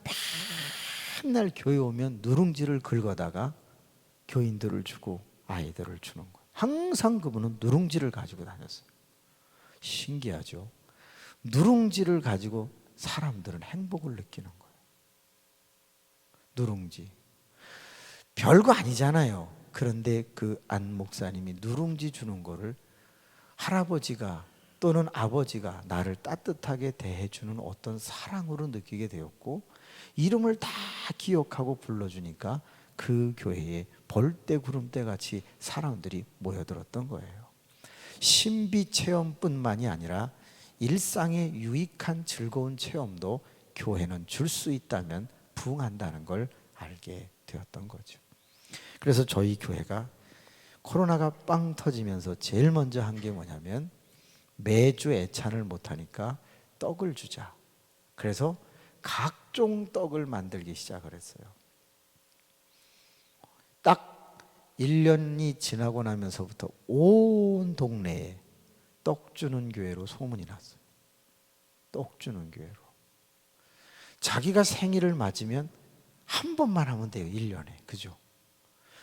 맨날 교회 오면 누룽지를 긁어다가 교인들을 주고 아이들을 주는 거예요. 항상 그분은 누룽지를 가지고 다녔어요. 신기하죠? 누룽지를 가지고 사람들은 행복을 느끼는 거예요. 누룽지. 별거 아니잖아요. 그런데 그 안 목사님이 누룽지 주는 거를 할아버지가 또는 아버지가 나를 따뜻하게 대해주는 어떤 사랑으로 느끼게 되었고 이름을 다 기억하고 불러주니까 그 교회에 벌떼 구름대 같이 사람들이 모여들었던 거예요. 신비 체험뿐만이 아니라 일상의 유익한 즐거운 체험도 교회는 줄 수 있다면 부흥한다는 걸 알게 되었던 거죠. 그래서 저희 교회가 코로나가 빵 터지면서 제일 먼저 한 게 뭐냐면 매주 애찬을 못하니까 떡을 주자. 그래서 각종 떡을 만들기 시작을 했어요. 딱 1년이 지나고 나면서부터 온 동네에 떡 주는 교회로 소문이 났어요. 떡 주는 교회로. 자기가 생일을 맞으면 한 번만 하면 돼요. 1년에. 그죠?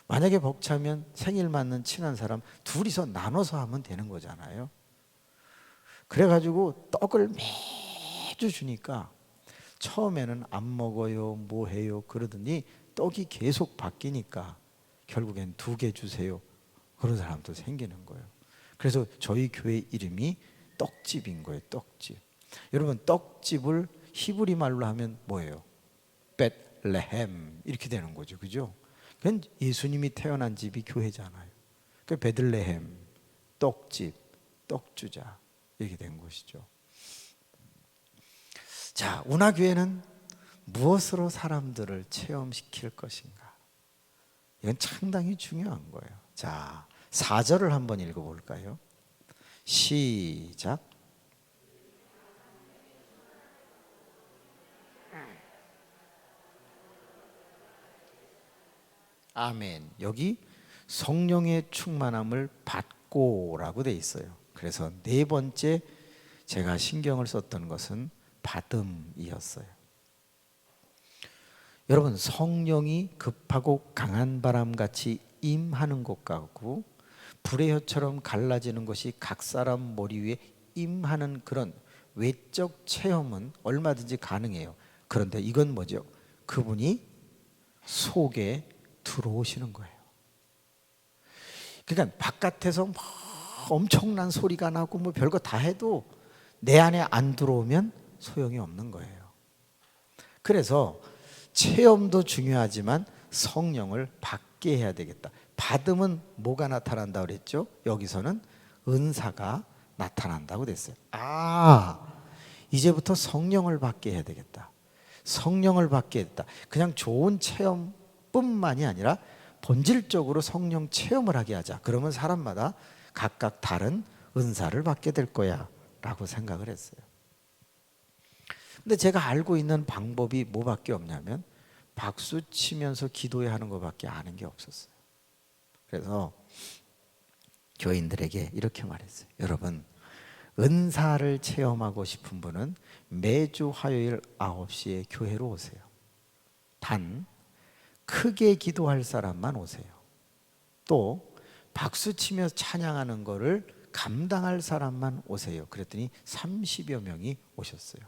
만약에 벅차면 생일 맞는 친한 사람 둘이서 나눠서 하면 되는 거잖아요. 그래가지고 떡을 매주 주니까 처음에는 안 먹어요, 뭐 해요 그러더니 떡이 계속 바뀌니까 결국엔 2개 주세요. 그런 사람도 생기는 거예요. 그래서 저희 교회 이름이 떡집인 거예요. 떡집. 여러분 떡집을 히브리 말로 하면 뭐예요? 벳레헴 이렇게 되는 거죠. 그죠? 그건 예수님이 태어난 집이 교회잖아요. 그 베들레헴, 떡집, 떡주자 이렇게 된 것이죠. 자, 운하교회는 무엇으로 사람들을 체험시킬 것인가? 이건 상당히 중요한 거예요. 자, 4절을 한번 읽어볼까요? 시작. 아멘. 여기 성령의 충만함을 받고라고 돼 있어요. 그래서 네 번째 제가 신경을 썼던 것은 받음이었어요. 여러분, 성령이 급하고 강한 바람같이 임하는 것 같고 불의 혀처럼 갈라지는 것이 각 사람 머리 위에 임하는 그런 외적 체험은 얼마든지 가능해요. 그런데 이건 뭐죠? 그분이 속에 들어오시는 거예요. 그러니까 바깥에서 막 엄청난 소리가 나고 뭐 별거 다 해도 내 안에 안 들어오면 소용이 없는 거예요. 그래서 체험도 중요하지만 성령을 받게 해야 되겠다. 받으면 뭐가 나타난다고 그랬죠? 여기서는 은사가 나타난다고 됐어요. 이제부터 성령을 받게 해야 되겠다. 성령을 받게 했다. 그냥 좋은 체험뿐만이 아니라 본질적으로 성령 체험을 하게 하자. 그러면 사람마다 각각 다른 은사를 받게 될 거야 라고 생각을 했어요. 근데 제가 알고 있는 방법이 뭐밖에 없냐면 박수 치면서 기도해야 하는 것밖에 아는 게 없었어요. 그래서 교인들에게 이렇게 말했어요. 여러분, 은사를 체험하고 싶은 분은 매주 화요일 9시에 교회로 오세요. 단 크게 기도할 사람만 오세요. 또 박수 치며 찬양하는 거를 감당할 사람만 오세요. 그랬더니 30여 명이 오셨어요.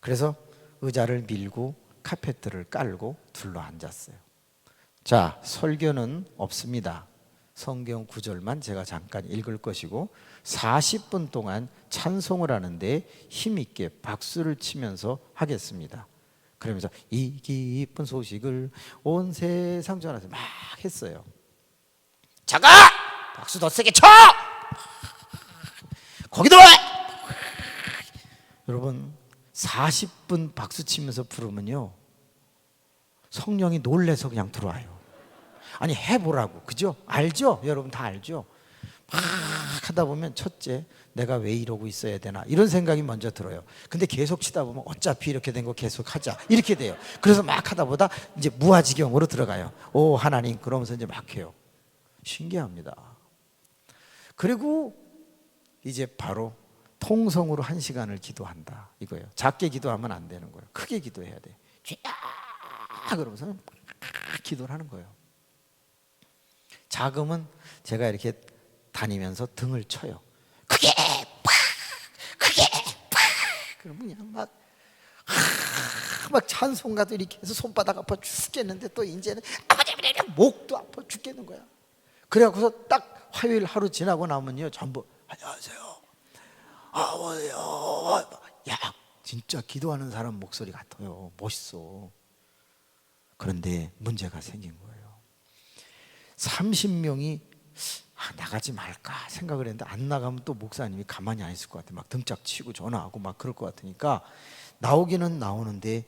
그래서 의자를 밀고 카페트를 깔고 둘러 앉았어요. 자, 설교는 없습니다. 성경 구절만 제가 잠깐 읽을 것이고 40분 동안 찬송을 하는데 힘있게 박수를 치면서 하겠습니다. 그러면서 이 기쁜 소식을 온 세상 전하서 막 했어요. 자가! 박수 더 세게 쳐! 거기도! 여러분, 40분 박수 치면서 부르면요 성령이 놀래서 그냥 들어와요. 아니 해보라고, 그죠? 알죠? 여러분 다 알죠? 막 하다 보면 첫째, 내가 왜 이러고 있어야 되나 이런 생각이 먼저 들어요. 근데 계속 치다 보면 어차피 이렇게 된 거 계속 하자 이렇게 돼요. 그래서 막 하다 보다 이제 무아지경으로 들어가요. 오 하나님, 그러면서 이제 막 해요. 신기합니다. 그리고 이제 바로 통성으로 1시간을 기도한다 이거예요. 작게 기도하면 안 되는 거예요. 크게 기도해야 돼. 쥐야 그러면서 막 기도를 하는 거예요. 작으면 제가 이렇게 다니면서 등을 쳐요. 크게 팍 크게 팍 그러면 그냥 막 찬송가도 이렇게 해서 손바닥 아파 죽겠는데 또 이제는 목도 아파 죽겠는 거야. 그래갖고서 딱 화요일 하루 지나고 나면요 전부 안녕하세요 아버지요. 야 진짜 기도하는 사람 목소리 같아요. 멋있어. 그런데 문제가 생긴 거예요. 30명이 나가지 말까 생각을 했는데 안 나가면 또 목사님이 가만히 안 있을 것 같아. 막 등짝 치고 전화하고 막 그럴 것 같으니까 나오기는 나오는데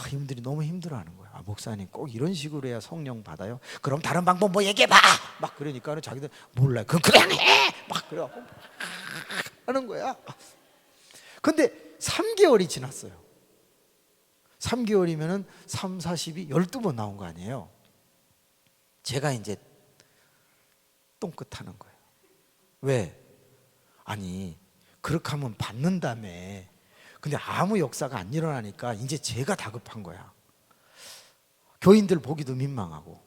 이분들이 너무 힘들어하는 거야. 목사님 꼭 이런 식으로 해야 성령 받아요? 그럼 다른 방법 뭐 얘기해봐. 막 그러니까 자기들 몰라요. 그럼 그냥 해. 막 그래갖고 하는 거야. 근데 3개월이 지났어요. 3개월이면은 3, 40이 12번 나온 거 아니에요. 제가 이제 똥끗하는 거예요. 왜? 아니 그렇게 하면 받는다며. 근데 아무 역사가 안 일어나니까 이제 제가 다급한 거야. 교인들 보기도 민망하고.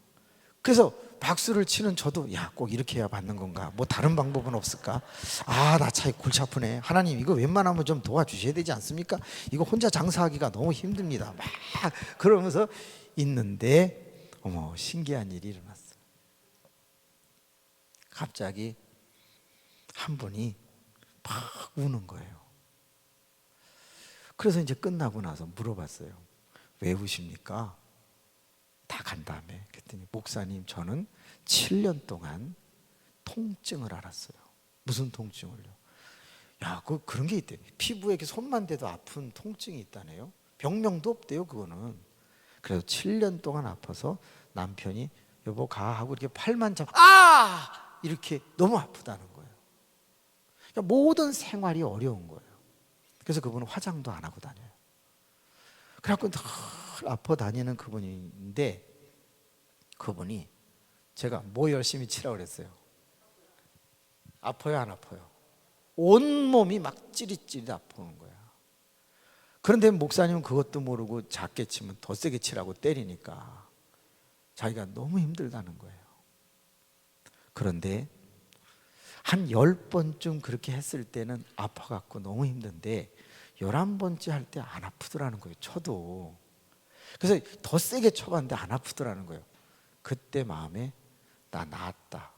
그래서 박수를 치는 저도 야 꼭 이렇게 해야 받는 건가? 뭐 다른 방법은 없을까? 나 참 골치 아프네. 하나님 이거 웬만하면 좀 도와주셔야 되지 않습니까? 이거 혼자 장사하기가 너무 힘듭니다. 막 그러면서 있는데 어머 신기한 일이 일어났어요. 갑자기 한 분이 막 우는 거예요. 그래서 이제 끝나고 나서 물어봤어요. 왜 우십니까? 다 간 다음에 그랬더니 목사님 저는 7년 동안 통증을 앓았어요. 무슨 통증을요? 야, 그런 게 있대. 피부에 이렇게 손만 대도 아픈 통증이 있다네요. 병명도 없대요, 그거는. 그래서 7년 동안 아파서 남편이 여보 가 하고 이렇게 팔만 잡 이렇게 너무 아프다는 거예요. 모든 생활이 어려운 거예요. 그래서 그분은 화장도 안 하고 다녀요. 그래갖고 늘 아파 다니는 그분인데, 그분이 제가 뭐 열심히 치라고 그랬어요? 아파요, 안 아파요? 온몸이 막 찌릿찌릿 아프는 거야. 그런데 목사님은 그것도 모르고 작게 치면 더 세게 치라고 때리니까 자기가 너무 힘들다는 거예요. 그런데 한 10번쯤 그렇게 했을 때는 아파갖고 너무 힘든데 11번째 할 때 안 아프더라는 거예요. 쳐도. 그래서 더 세게 쳐봤는데 안 아프더라는 거예요. 그때 마음에 나 나았다,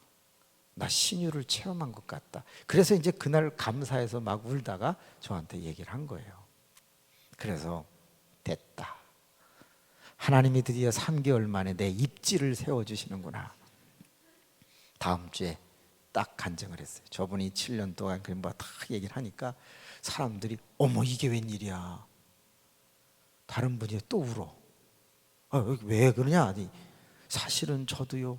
나 신유를 체험한 것 같다. 그래서 이제 그날 감사해서 막 울다가 저한테 얘기를 한 거예요. 그래서 됐다, 하나님이 드디어 3개월 만에 내 입지를 세워주시는구나. 다음 주에 딱 간증을 했어요. 저분이 7년 동안 그뭐 다 얘기를 하니까 사람들이 어머 이게 웬일이야. 다른 분이 또 울어. 왜 그러냐? 사실은 저도요,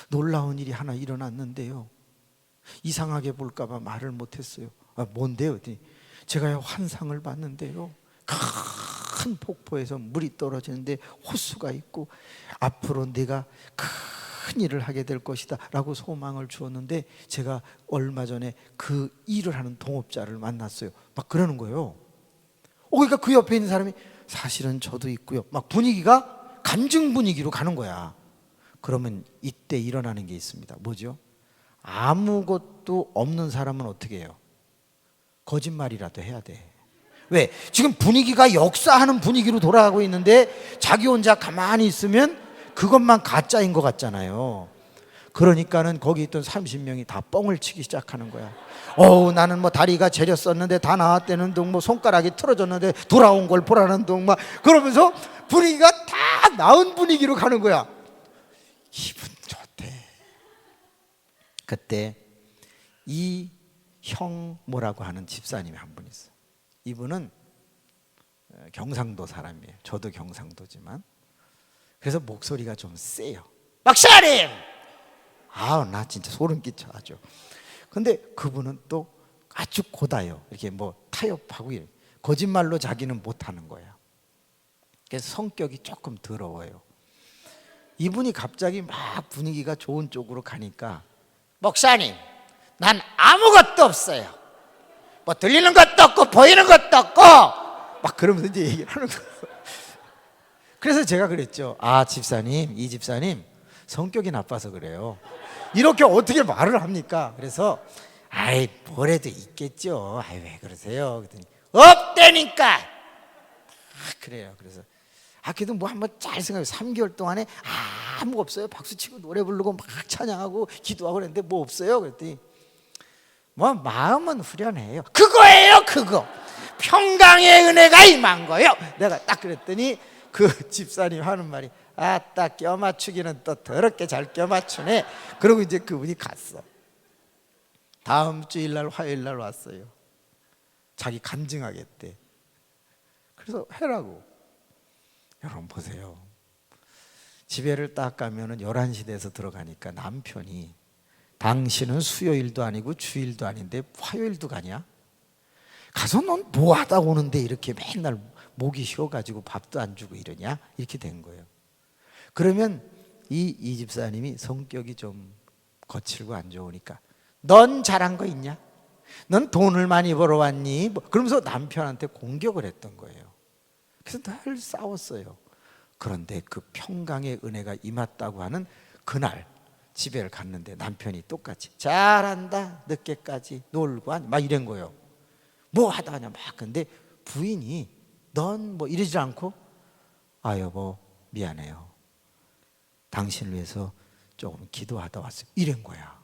놀라운 일이 하나 일어났는데요, 이상하게 볼까봐 말을 못했어요. 뭔데요? 제가요 환상을 봤는데요, 큰 폭포에서 물이 떨어지는데 호수가 있고 앞으로 내가 큰 일을 하게 될 것이다 라고 소망을 주었는데, 제가 얼마 전에 그 일을 하는 동업자를 만났어요. 막 그러는 거예요. 그러니까 그 옆에 있는 사람이 사실은 저도 있고요, 막 분위기가 간증 분위기로 가는 거야. 그러면 이때 일어나는 게 있습니다. 뭐죠? 아무것도 없는 사람은 어떻게 해요? 거짓말이라도 해야 돼. 왜? 지금 분위기가 역사하는 분위기로 돌아가고 있는데 자기 혼자 가만히 있으면 그것만 가짜인 것 같잖아요. 그러니까는 거기 있던 30명이 다 뻥을 치기 시작하는 거야. 나는 뭐 다리가 저렸었는데 다 나았다는 둥, 뭐 손가락이 틀어졌는데 돌아온 걸 보라는 둥, 막 그러면서 분위기가 다 나은 분위기로 가는 거야. 기분 좋대. 그때 이 형 뭐라고 하는 집사님이 한 분 있어요. 이분은 경상도 사람이에요. 저도 경상도지만. 그래서 목소리가 좀 세요. 박사님! 나 진짜 소름 끼쳐 아주. 근데 그분은 또 아주 고다요. 이렇게 뭐 타협하고 이래. 거짓말로 자기는 못하는 거야. 그래서 성격이 조금 더러워요. 이분이 갑자기 막 분위기가 좋은 쪽으로 가니까, 목사님, 난 아무것도 없어요. 뭐 들리는 것도 없고 보이는 것도 없고, 막 그러면서 이제 얘기를 하는 거예요. 그래서 제가 그랬죠. 집사님, 이 집사님 성격이 나빠서 그래요. 이렇게 어떻게 말을 합니까? 그래서 뭐래도 있겠죠. 왜 그러세요? 그랬더니 없다니까. 그래요. 그래서 그래도 뭐 한번 잘 생각해. 3개월 동안에 아무 없어요. 박수치고 노래 부르고 막 찬양하고 기도하고 그랬는데 뭐 없어요. 그랬더니 뭐 마음은 후련해요. 그거예요, 그거. 평강의 은혜가 임한 거예요. 내가 딱 그랬더니 그 집사님 하는 말이 딱 껴맞추기는 또 더럽게 잘 껴맞추네. 그러고 이제 그분이 갔어. 다음 주일날 화요일날 왔어요. 자기 간증하겠대. 그래서 해라고. 여러분 보세요. 집에를 딱 가면은 11시 돼서 들어가니까 남편이 당신은 수요일도 아니고 주일도 아닌데 화요일도 가냐? 가서 넌 뭐 하다 오는데 이렇게 맨날 목이 쉬어가지고 밥도 안 주고 이러냐? 이렇게 된 거예요. 그러면 이 집사님이 성격이 좀 거칠고 안 좋으니까 넌 잘한 거 있냐? 넌 돈을 많이 벌어왔니? 그러면서 남편한테 공격을 했던 거예요. 그래서 늘 싸웠어요. 그런데 그 평강의 은혜가 임했다고 하는 그날 집에를 갔는데 남편이 똑같이 잘한다, 늦게까지 놀고 하니 막 이런 거예요. 뭐 하다 하냐 막. 근데 부인이 넌 뭐 이러지 않고 여보 미안해요, 당신을 위해서 조금 기도하다 왔어요, 이런 거야.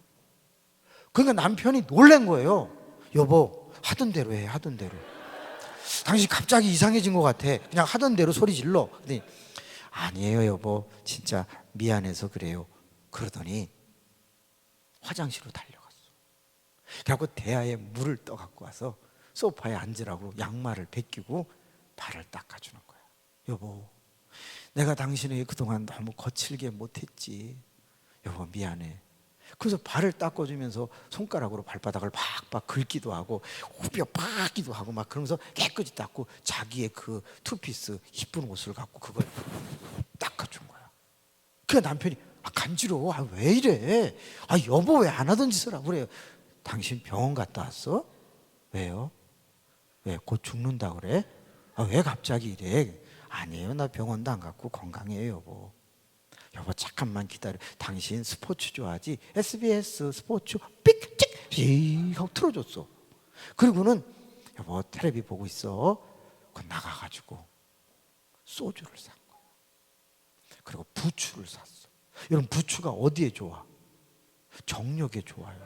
그러니까 남편이 놀란 거예요. 여보 하던 대로 해, 하던 대로. 당신 갑자기 이상해진 것 같아, 그냥 하던 대로 소리 질러. 그랬더니 아니에요 여보, 진짜 미안해서 그래요. 그러더니 화장실로 달려갔어. 그래갖고 대야에 물을 떠갖고 와서 소파에 앉으라고 양말을 벗기고 발을 닦아주는 거야. 여보 내가 당신에게 그동안 너무 거칠게 못했지. 여보 미안해. 그래서 발을 닦아주면서 손가락으로 발바닥을 팍팍 긁기도 하고 후벼 팍기도 하고 막 그러면서 깨끗이 닦고 자기의 그 투피스 이쁜 옷을 갖고 그걸 닦아준 거야. 그 남편이 간지러워. 왜 이래? 여보 왜 안 하던 짓을 하고 그래요? 당신 병원 갔다 왔어? 왜요? 왜 곧 죽는다 그래? 왜 갑자기 이래? 아니에요, 나 병원도 안 갔고 건강해요 여보. 여보 잠깐만 기다려. 당신 스포츠 좋아하지? SBS 스포츠 삑찍 하고 틀어줬어. 그리고는 여보 텔레비 보고 있어. 그 나가가지고 소주를 산 거야. 그리고 부추를 샀어. 여러분 부추가 어디에 좋아? 정력에 좋아요.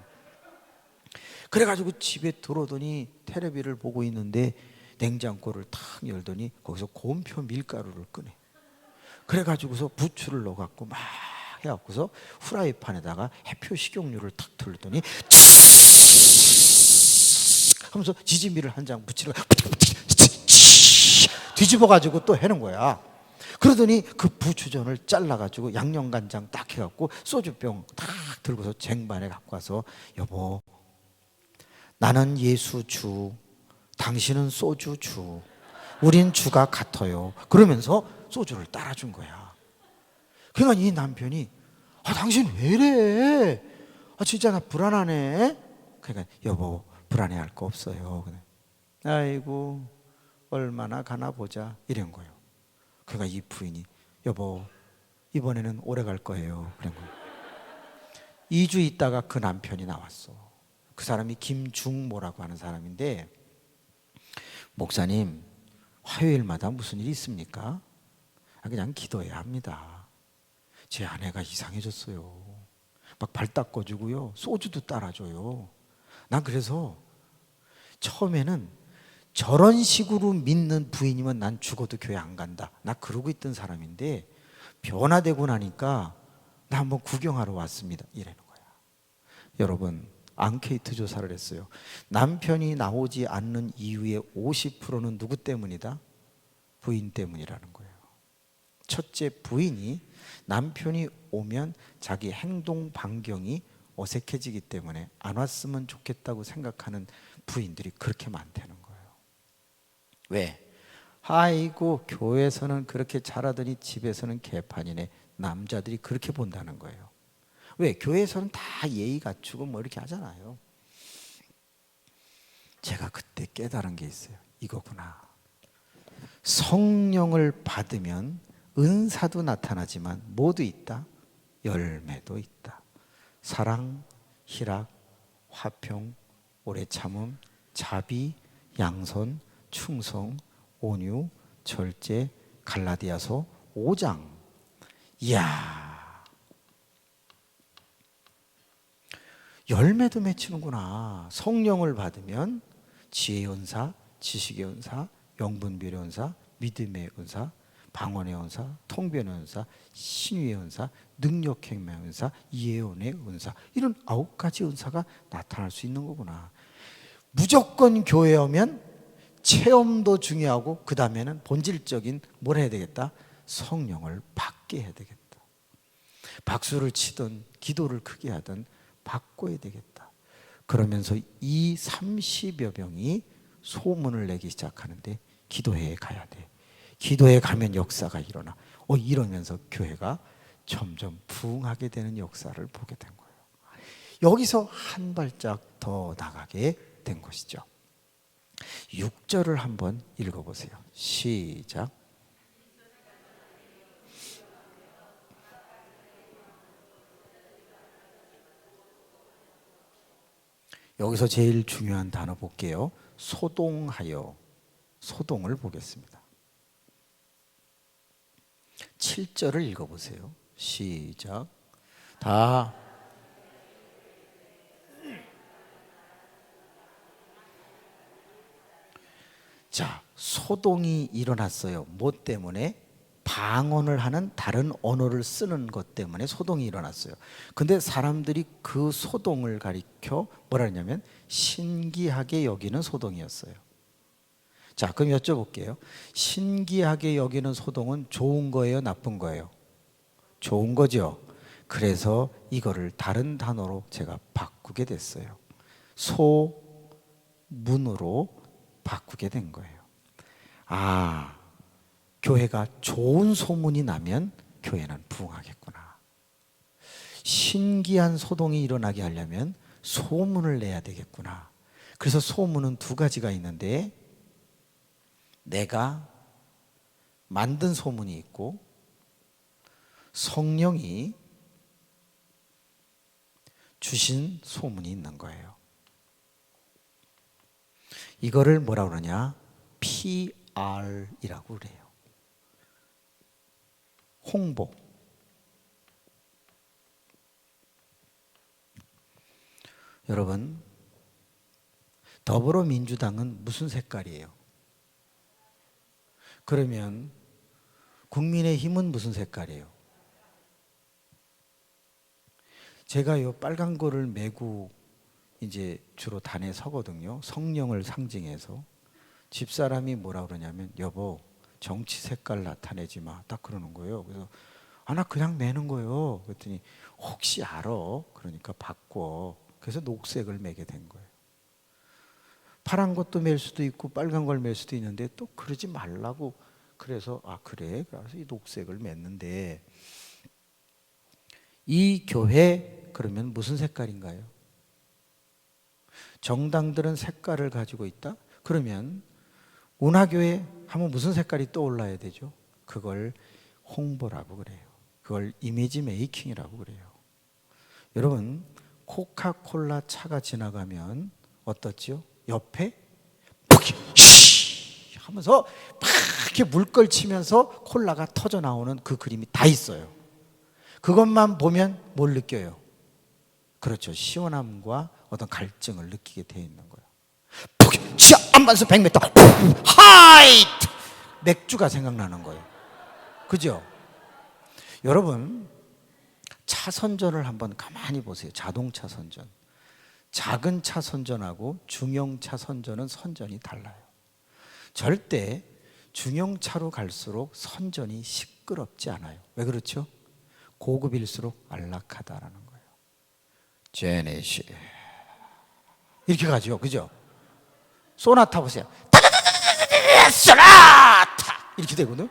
그래가지고 집에 들어오더니 텔레비를 보고 있는데 냉장고를 탁 열더니 거기서 곰표 밀가루를 꺼내. 그래가지고서 부추를 넣어갖고 막 해갖고서 후라이팬에다가 해표 식용유를 탁 틀더니 하면서 지지미를 한 장 붙이는 거야. 뒤집어가지고 또 해는 거야. 그러더니 그 부추전을 잘라가지고 양념간장 딱 해갖고 소주병 딱 들고서 쟁반에 갖고 와서 여보 나는 예수 주, 당신은 소주 주, 우린 주가 같아요. 그러면서 소주를 따라준 거야. 그러니까 이 남편이 당신 왜 이래? 진짜 나 불안하네. 그러니까 여보 불안해할 거 없어요. 아이고 얼마나 가나 보자 이런 거예요. 그러니까 이 부인이 여보 이번에는 오래 갈 거예요. 그런 거예요. 2주 있다가 그 남편이 나왔어. 그 사람이 김중모라고 하는 사람인데 목사님 화요일마다 무슨 일이 있습니까? 그냥 기도해야 합니다. 제 아내가 이상해졌어요. 막 발 닦아주고요. 소주도 따라줘요. 난 그래서 처음에는 저런 식으로 믿는 부인이면 난 죽어도 교회 안 간다. 나 그러고 있던 사람인데 변화되고 나니까 나 한번 구경하러 왔습니다. 이러는 거야. 여러분 앙케이트 조사를 했어요. 남편이 나오지 않는 이유의 50%는 누구 때문이다? 부인 때문이라는 거예요. 첫째, 부인이 남편이 오면 자기 행동 반경이 어색해지기 때문에 안 왔으면 좋겠다고 생각하는 부인들이 그렇게 많다는 거예요. 왜? 아이고 교회에서는 그렇게 잘하더니 집에서는 개판이네. 남자들이 그렇게 본다는 거예요. 왜? 교회에서는 다 예의 갖추고 뭐 이렇게 하잖아요. 제가 그때 깨달은 게 있어요. 이거구나. 성령을 받으면 은사도 나타나지만 뭐도 있다? 열매도 있다. 사랑, 희락, 화평, 오래 참음, 자비, 양선, 충성, 온유, 절제, 갈라디아서 5장. 이야, 열매도 맺히는구나. 성령을 받으면 지혜의 은사, 지식의 은사, 영분별의 은사, 믿음의 은사, 방언의 은사, 통변의 은사, 신유의 은사, 능력행명의 은사, 예언의 은사, 이런 9가지 은사가 나타날 수 있는 거구나. 무조건 교회 오면 체험도 중요하고 그 다음에는 본질적인 뭘 해야 되겠다? 성령을 받게 해야 되겠다. 박수를 치든 기도를 크게 하든 바꿔야 되겠다. 그러면서 이 30여 병이 소문을 내기 시작하는데 기도회에 가야 돼. 기도에 가면 역사가 일어나. 이러면서 교회가 점점 부흥하게 되는 역사를 보게 된 거예요. 여기서 한 발짝 더 나가게 된 것이죠. 6절을 한번 읽어보세요. 시작. 여기서 제일 중요한 단어 볼게요. 소동하여. 소동을 보겠습니다. 7절을 읽어보세요. 시작. 다 자, 소동이 일어났어요. 뭐 때문에? 방언을 하는 다른 언어를 쓰는 것 때문에 소동이 일어났어요. 근데 사람들이 그 소동을 가리켜 뭐라 했냐면 신기하게 여기는 소동이었어요. 자, 그럼 여쭤볼게요. 신기하게 여기는 소동은 좋은 거예요, 나쁜 거예요? 좋은 거죠. 그래서 이거를 다른 단어로 제가 바꾸게 됐어요. 소문으로 바꾸게 된 거예요. 아, 교회가 좋은 소문이 나면 교회는 부흥하겠구나. 신기한 소동이 일어나게 하려면 소문을 내야 되겠구나. 그래서 소문은 두 가지가 있는데, 내가 만든 소문이 있고 성령이 주신 소문이 있는 거예요. 이거를 뭐라고 그러냐? PR이라고 그래요. 홍보. 여러분, 더불어민주당은 무슨 색깔이에요? 그러면 국민의힘은 무슨 색깔이에요? 제가 요 빨간 거를 메고 이제 주로 단에 서거든요. 성령을 상징해서. 집사람이 뭐라 그러냐면, 여보, 정치 색깔 나타내지 마. 딱 그러는 거예요. 그래서 나 그냥 매는 거예요. 그랬더니 혹시 알아? 그러니까 바꿔. 그래서 녹색을 매게 된 거예요. 파란 것도 맬 수도 있고 빨간 걸 맬 수도 있는데 또 그러지 말라고. 그래서 그래. 그래서 이 녹색을 맸는데, 이 교회 그러면 무슨 색깔인가요? 정당들은 색깔을 가지고 있다? 그러면 운하교회 하면 무슨 색깔이 떠올라야 되죠? 그걸 홍보라고 그래요. 그걸 이미지 메이킹이라고 그래요. 여러분, 코카콜라 차가 지나가면 어떻죠? 옆에 푸기 하면서 막 이렇게 물걸치면서 콜라가 터져 나오는 그 그림이 다 있어요. 그것만 보면 뭘 느껴요? 그렇죠. 시원함과 어떤 갈증을 느끼게 되어 있는 거예요. 푸기 안반수 100m 하이트 맥주가 생각나는 거예요. 그죠? 여러분, 차선전을 한번 가만히 보세요. 자동차 선전. 작은 차 선전하고 중형차 선전은 선전이 달라요. 절대 중형차로 갈수록 선전이 시끄럽지 않아요. 왜 그렇죠? 고급일수록 안락하다라는 거예요. 제네시 이렇게 가죠. 그죠? 소나타 보세요. 소나타 이렇게 되거든요.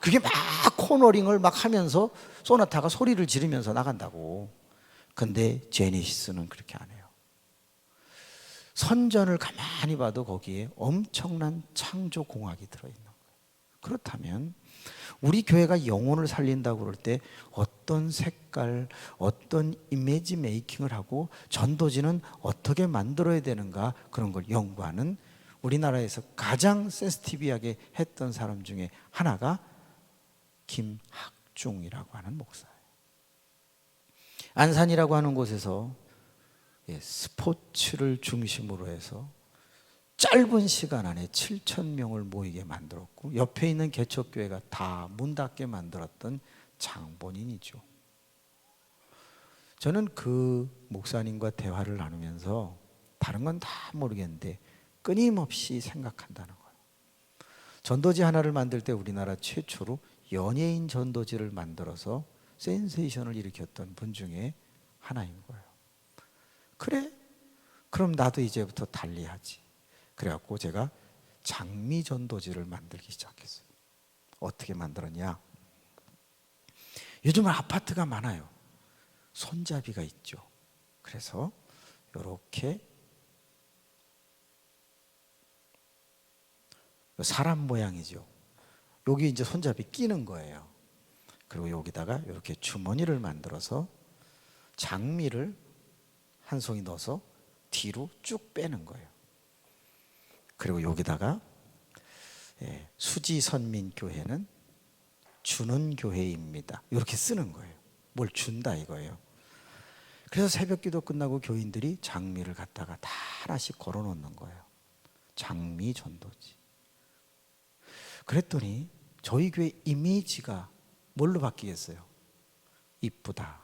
그게 막 코너링을 막 하면서 소나타가 소리를 지르면서 나간다고. 근데 제네시스는 그렇게 안 해요. 선전을 가만히 봐도 거기에 엄청난 창조 공학이 들어있는 거예요. 그렇다면 우리 교회가 영혼을 살린다고 그럴 때 어떤 색깔, 어떤 이미지 메이킹을 하고 전도지는 어떻게 만들어야 되는가, 그런 걸 연구하는 우리나라에서 가장 센시티비하게 했던 사람 중에 하나가 김학중이라고 하는 목사예요. 안산이라고 하는 곳에서 스포츠를 중심으로 해서 짧은 시간 안에 7,000명을 모이게 만들었고, 옆에 있는 개척교회가 다 문 닫게 만들었던 장본인이죠. 저는 그 목사님과 대화를 나누면서 다른 건 다 모르겠는데 끊임없이 생각한다는 거예요. 전도지 하나를 만들 때 우리나라 최초로 연예인 전도지를 만들어서 센세이션을 일으켰던 분 중에 하나인 거예요. 그래? 그럼 나도 이제부터 달리하지. 그래갖고 제가 장미 전도지를 만들기 시작했어요. 어떻게 만들었냐? 요즘은 아파트가 많아요. 손잡이가 있죠. 그래서 이렇게 사람 모양이죠. 여기 이제 손잡이 끼는 거예요. 그리고 여기다가 이렇게 주머니를 만들어서 장미를 한 송이 넣어서 뒤로 쭉 빼는 거예요. 그리고 여기다가 수지선민교회는 주는 교회입니다. 이렇게 쓰는 거예요. 뭘 준다 이거예요. 그래서 새벽기도 끝나고 교인들이 장미를 갖다가 다 하나씩 걸어 놓는 거예요. 장미 전도지. 그랬더니 저희 교회 이미지가 뭘로 바뀌겠어요? 이쁘다,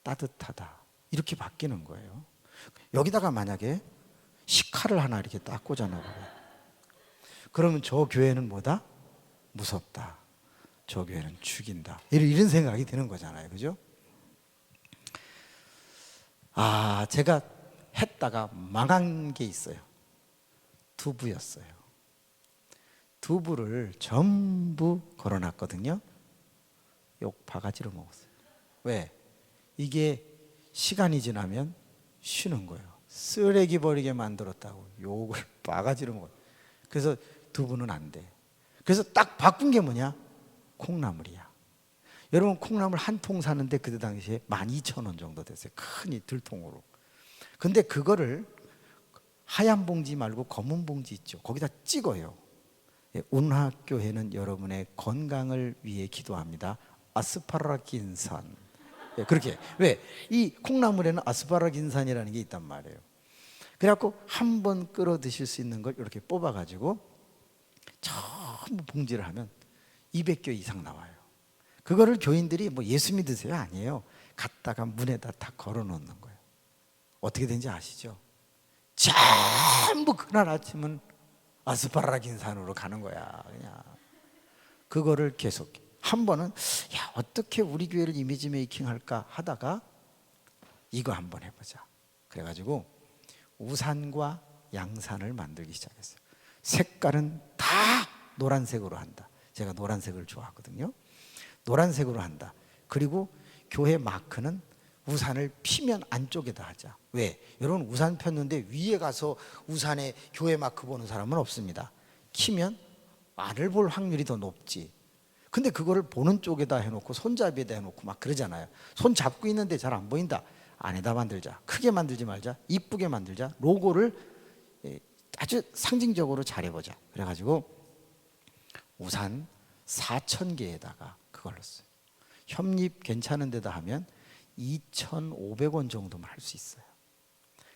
따뜻하다, 이렇게 바뀌는 거예요. 여기다가 만약에 식칼을 하나 이렇게 딱 꽂아놔봐요. 그러면 저 교회는 뭐다? 무섭다. 저 교회는 죽인다. 이런 생각이 드는 거잖아요. 그죠? 제가 했다가 망한 게 있어요. 두부였어요. 두부를 전부 걸어놨거든요. 욕 바가지로 먹었어요. 왜? 이게 시간이 지나면 쉬는 거예요. 쓰레기 버리게 만들었다고 욕을 바가지로 먹어요. 그래서 두부는 안 돼. 그래서 딱 바꾼 게 뭐냐? 콩나물이야. 여러분, 콩나물 한 통 사는데 그때 당시에 12,000원 정도 됐어요. 큰 이 들통으로. 근데 그거를 하얀 봉지 말고 검은 봉지 있죠. 거기다 찍어요. 운하교회는 여러분의 건강을 위해 기도합니다. 아스파라긴산. 그렇게. 왜? 이 콩나물에는 아스파라긴산이라는 게 있단 말이에요. 그래갖고 한 번 끓여 드실 수 있는 걸 이렇게 뽑아가지고 전부 봉지를 하면 200개 이상 나와요. 그거를 교인들이 뭐 예수 믿으세요? 아니에요. 갖다가 문에다 다 걸어 놓는 거예요. 어떻게 된지 아시죠? 전부 그날 아침은 아스파라긴산으로 가는 거야. 그냥 그거를 계속 한 번은 어떻게 우리 교회를 이미지 메이킹 할까 하다가 이거 한번 해보자. 그래가지고 우산과 양산을 만들기 시작했어요. 색깔은 다 노란색으로 한다. 제가 노란색을 좋아하거든요. 노란색으로 한다. 그리고 교회 마크는 우산을 피면 안쪽에다 하자. 왜? 여러분, 우산 폈는데 위에 가서 우산에 교회 마크 보는 사람은 없습니다. 키면 안을 볼 확률이 더 높지. 근데 그거를 보는 쪽에다 해놓고 손잡이에다 해놓고 막 그러잖아요. 손 잡고 있는데 잘 안 보인다. 안에다 만들자. 크게 만들지 말자. 이쁘게 만들자. 로고를 아주 상징적으로 잘 해보자. 그래가지고 우산 4,000개에다가 그걸 넣었어요. 협립 괜찮은 데다 하면 2,500원 정도만 할 수 있어요.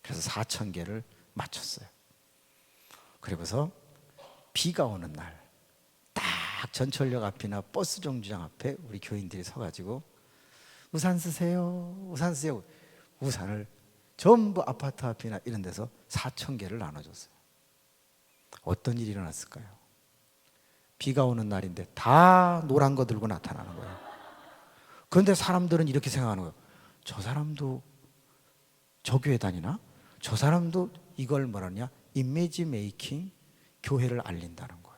그래서 4,000개를 맞췄어요. 그리고서 비가 오는 날 딱 전철역 앞이나 버스 정류장 앞에 우리 교인들이 서가지고 우산 쓰세요. 우산 쓰세요. 우산을 전부 아파트 앞이나 이런 데서 4,000개를 나눠줬어요. 어떤 일이 일어났을까요? 비가 오는 날인데 다 노란 거 들고 나타나는 거예요. 그런데 사람들은 이렇게 생각하는 거예요. 저 사람도 저 교회 다니나? 저 사람도 이걸 뭐라냐? 이미지 메이킹 교회를 알린다는 거예요.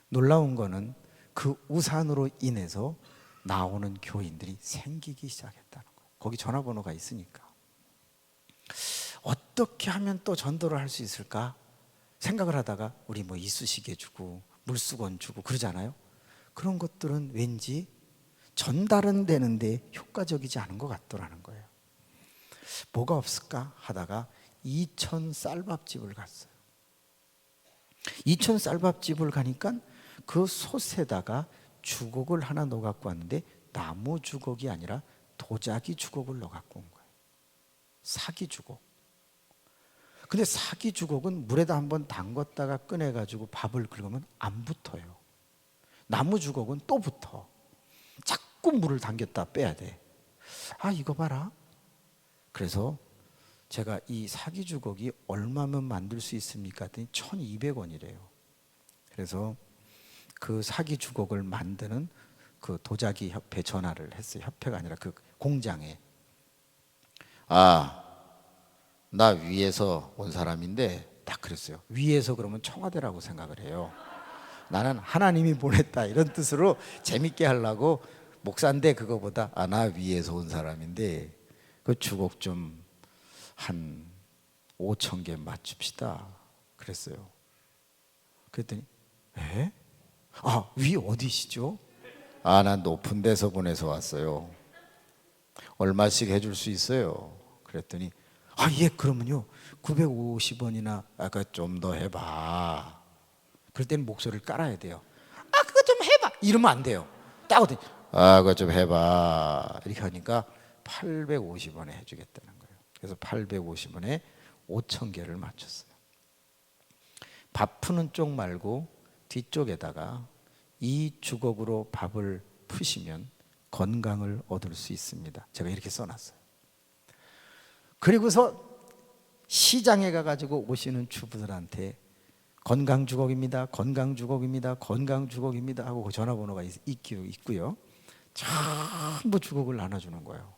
놀라운 거는 그 우산으로 인해서 나오는 교인들이 생기기 시작했다는 거예요. 거기 전화번호가 있으니까. 어떻게 하면 또 전도를 할 수 있을까 생각을 하다가 우리 뭐 이쑤시개 주고 물수건 주고 그러잖아요. 그런 것들은 왠지 전달은 되는데 효과적이지 않은 것 같더라는 거예요. 뭐가 없을까 하다가 이천 쌀밥집을 갔어요. 이천 쌀밥집을 가니까 그 솥에다가 주걱을 하나 넣어 갖고 왔는데 나무 주걱이 아니라 도자기 주걱을 넣어 갖고 온 거예요. 사기 주걱. 근데 사기 주걱은 물에다 한번 담궜다가 꺼내 가지고 밥을 긁으면 안 붙어요. 나무 주걱은 또 붙어. 자꾸 물을 담겼다 빼야 돼. 이거 봐라. 그래서 제가 이 사기 주걱이 얼마면 만들 수 있습니까? 했더니 1,200원이래요. 그래서 그 사기 주걱을 만드는 그 도자기 협회 전화를 했어요. 협회가 아니라 그 공장에. 나 위에서 온 사람인데 딱 그랬어요. 위에서 그러면 청와대라고 생각을 해요. 나는 하나님이 보냈다 이런 뜻으로 재밌게 하려고 목사인데 그거보다 나 위에서 온 사람인데 그 주걱 좀 한 5,000개 맞춥시다 그랬어요. 그랬더니 에? 위 어디시죠? 난 높은 데서 보내서 왔어요. 얼마씩 해줄 수 있어요? 그랬더니 예, 그러면요 950원이나 아까 좀 더 해봐. 그럴 때는 목소리를 깔아야 돼요. 그거 좀 해봐 이러면 안 돼요. 딱 어디 그거 좀 해봐 이렇게 하니까 850원에 해주겠다는 거예요. 그래서 850원에 5,000개를 맞췄어요. 밥 푸는 쪽 말고 뒤쪽에다가 이 주걱으로 밥을 푸시면 건강을 얻을 수 있습니다. 제가 이렇게 써놨어요. 그리고서 시장에 가가지고 오시는 주부들한테 건강 주걱입니다. 건강 주걱입니다. 건강 주걱입니다 하고 그 전화번호가 있고요. 전부 주걱을 나눠주는 거예요.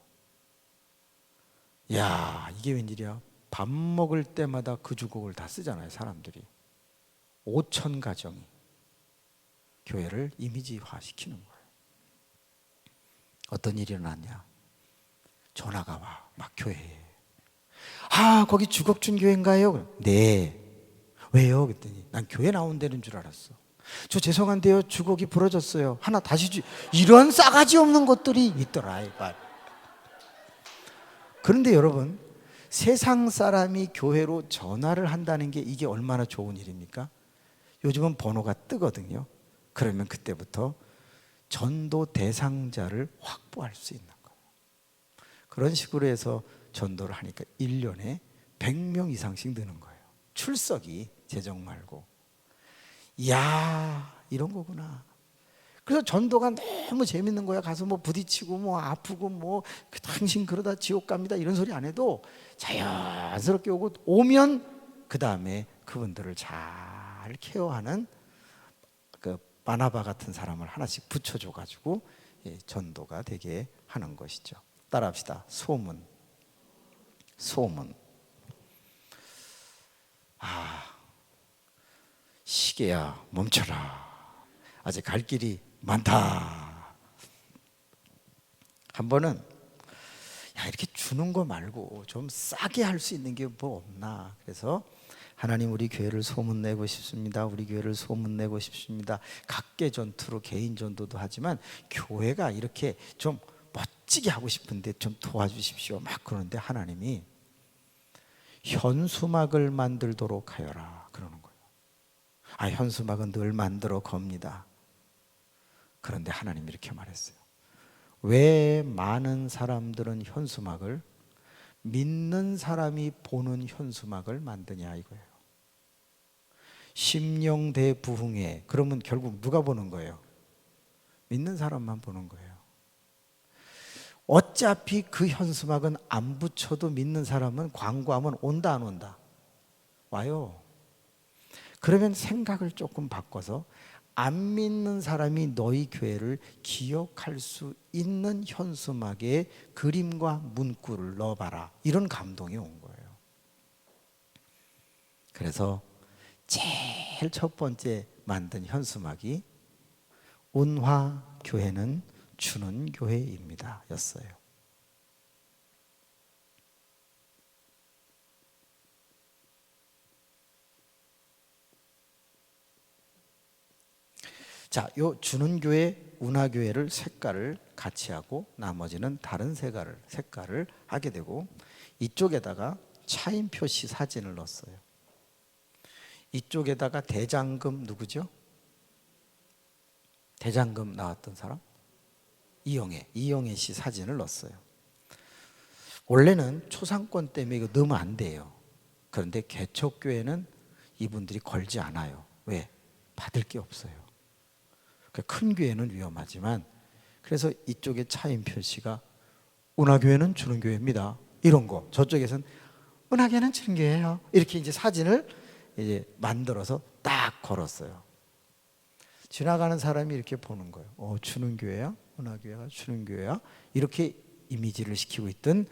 야, 이게 웬일이야? 밥 먹을 때마다 그 주곡을 다 쓰잖아요, 사람들이. 5천 가정이 교회를 이미지화 시키는 거예요. 어떤 일이 일어났냐? 전화가 와, 막 교회에. 아, 거기 주곡준 교회인가요? 네. 왜요? 그랬더니 난 교회 나온다는 줄 알았어. 저 죄송한데요, 주곡이 부러졌어요. 하나 다시 이런 싸가지 없는 것들이 있더라. 그런데 여러분, 세상 사람이 교회로 전화를 한다는 게 이게 얼마나 좋은 일입니까? 요즘은 번호가 뜨거든요. 그러면 그때부터 전도 대상자를 확보할 수 있는 거예요. 그런 식으로 해서 전도를 하니까 1년에 100명 이상씩 느는 거예요. 출석이 재정 말고. 이야, 이런 거구나. 그래서 전도가 너무 재밌는 거야. 가서 뭐 부딪히고 뭐 아프고 뭐 당신 그러다 지옥 갑니다 이런 소리 안 해도 자연스럽게 오면 그 다음에 그분들을 잘 케어하는 그 바나바 같은 사람을 하나씩 붙여줘 가지고 전도가 되게 하는 것이죠. 따라합시다. 소문. 소문. 아, 시계야 멈춰라. 아직 갈 길이 많다. 한 번은 야, 이렇게 주는 거 말고 좀 싸게 할 수 있는 게 뭐 없나. 그래서 하나님, 우리 교회를 소문내고 싶습니다. 우리 교회를 소문내고 싶습니다. 각계 전투로 개인 전도도 하지만 교회가 이렇게 좀 멋지게 하고 싶은데 좀 도와주십시오. 막 그러는데 하나님이 현수막을 만들도록 하여라 그러는 거예요. 아, 현수막은 늘 만들어 겁니다. 그런데 하나님이 이렇게 말했어요. 왜 많은 사람들은 현수막을, 믿는 사람이 보는 현수막을 만드냐 이거예요. 심령대부흥회. 그러면 결국 누가 보는 거예요? 믿는 사람만 보는 거예요. 어차피 그 현수막은 안 붙여도 믿는 사람은 광고하면 온다 안 온다? 와요. 그러면 생각을 조금 바꿔서 안 믿는 사람이 너희 교회를 기억할 수 있는 현수막에 그림과 문구를 넣어봐라. 이런 감동이 온 거예요. 그래서 제일 첫 번째 만든 현수막이 운화 교회는 주는 교회입니다 였어요. 자, 요 주는 교회, 운하 교회를 색깔을 같이 하고 나머지는 다른 색깔을 하게 되고 이쪽에다가 차인 표시 사진을 넣었어요. 이쪽에다가 대장금 누구죠? 대장금 나왔던 사람? 이영애 씨 사진을 넣었어요. 원래는 초상권 때문에 이거 넣으면 안 돼요. 그런데 개척교회는 이분들이 걸지 않아요. 왜? 받을 게 없어요. 큰 교회는 위험하지만, 그래서 이쪽에 차인 표시가 운하교회는 주는 교회입니다 이런 거, 저쪽에서는 운하교회는 주는 교회예요 이렇게 이제 사진을 이제 만들어서 딱 걸었어요. 지나가는 사람이 이렇게 보는 거예요. 주는 교회야? 운하교회가 주는 교회야? 이렇게 이미지를 시키고 있던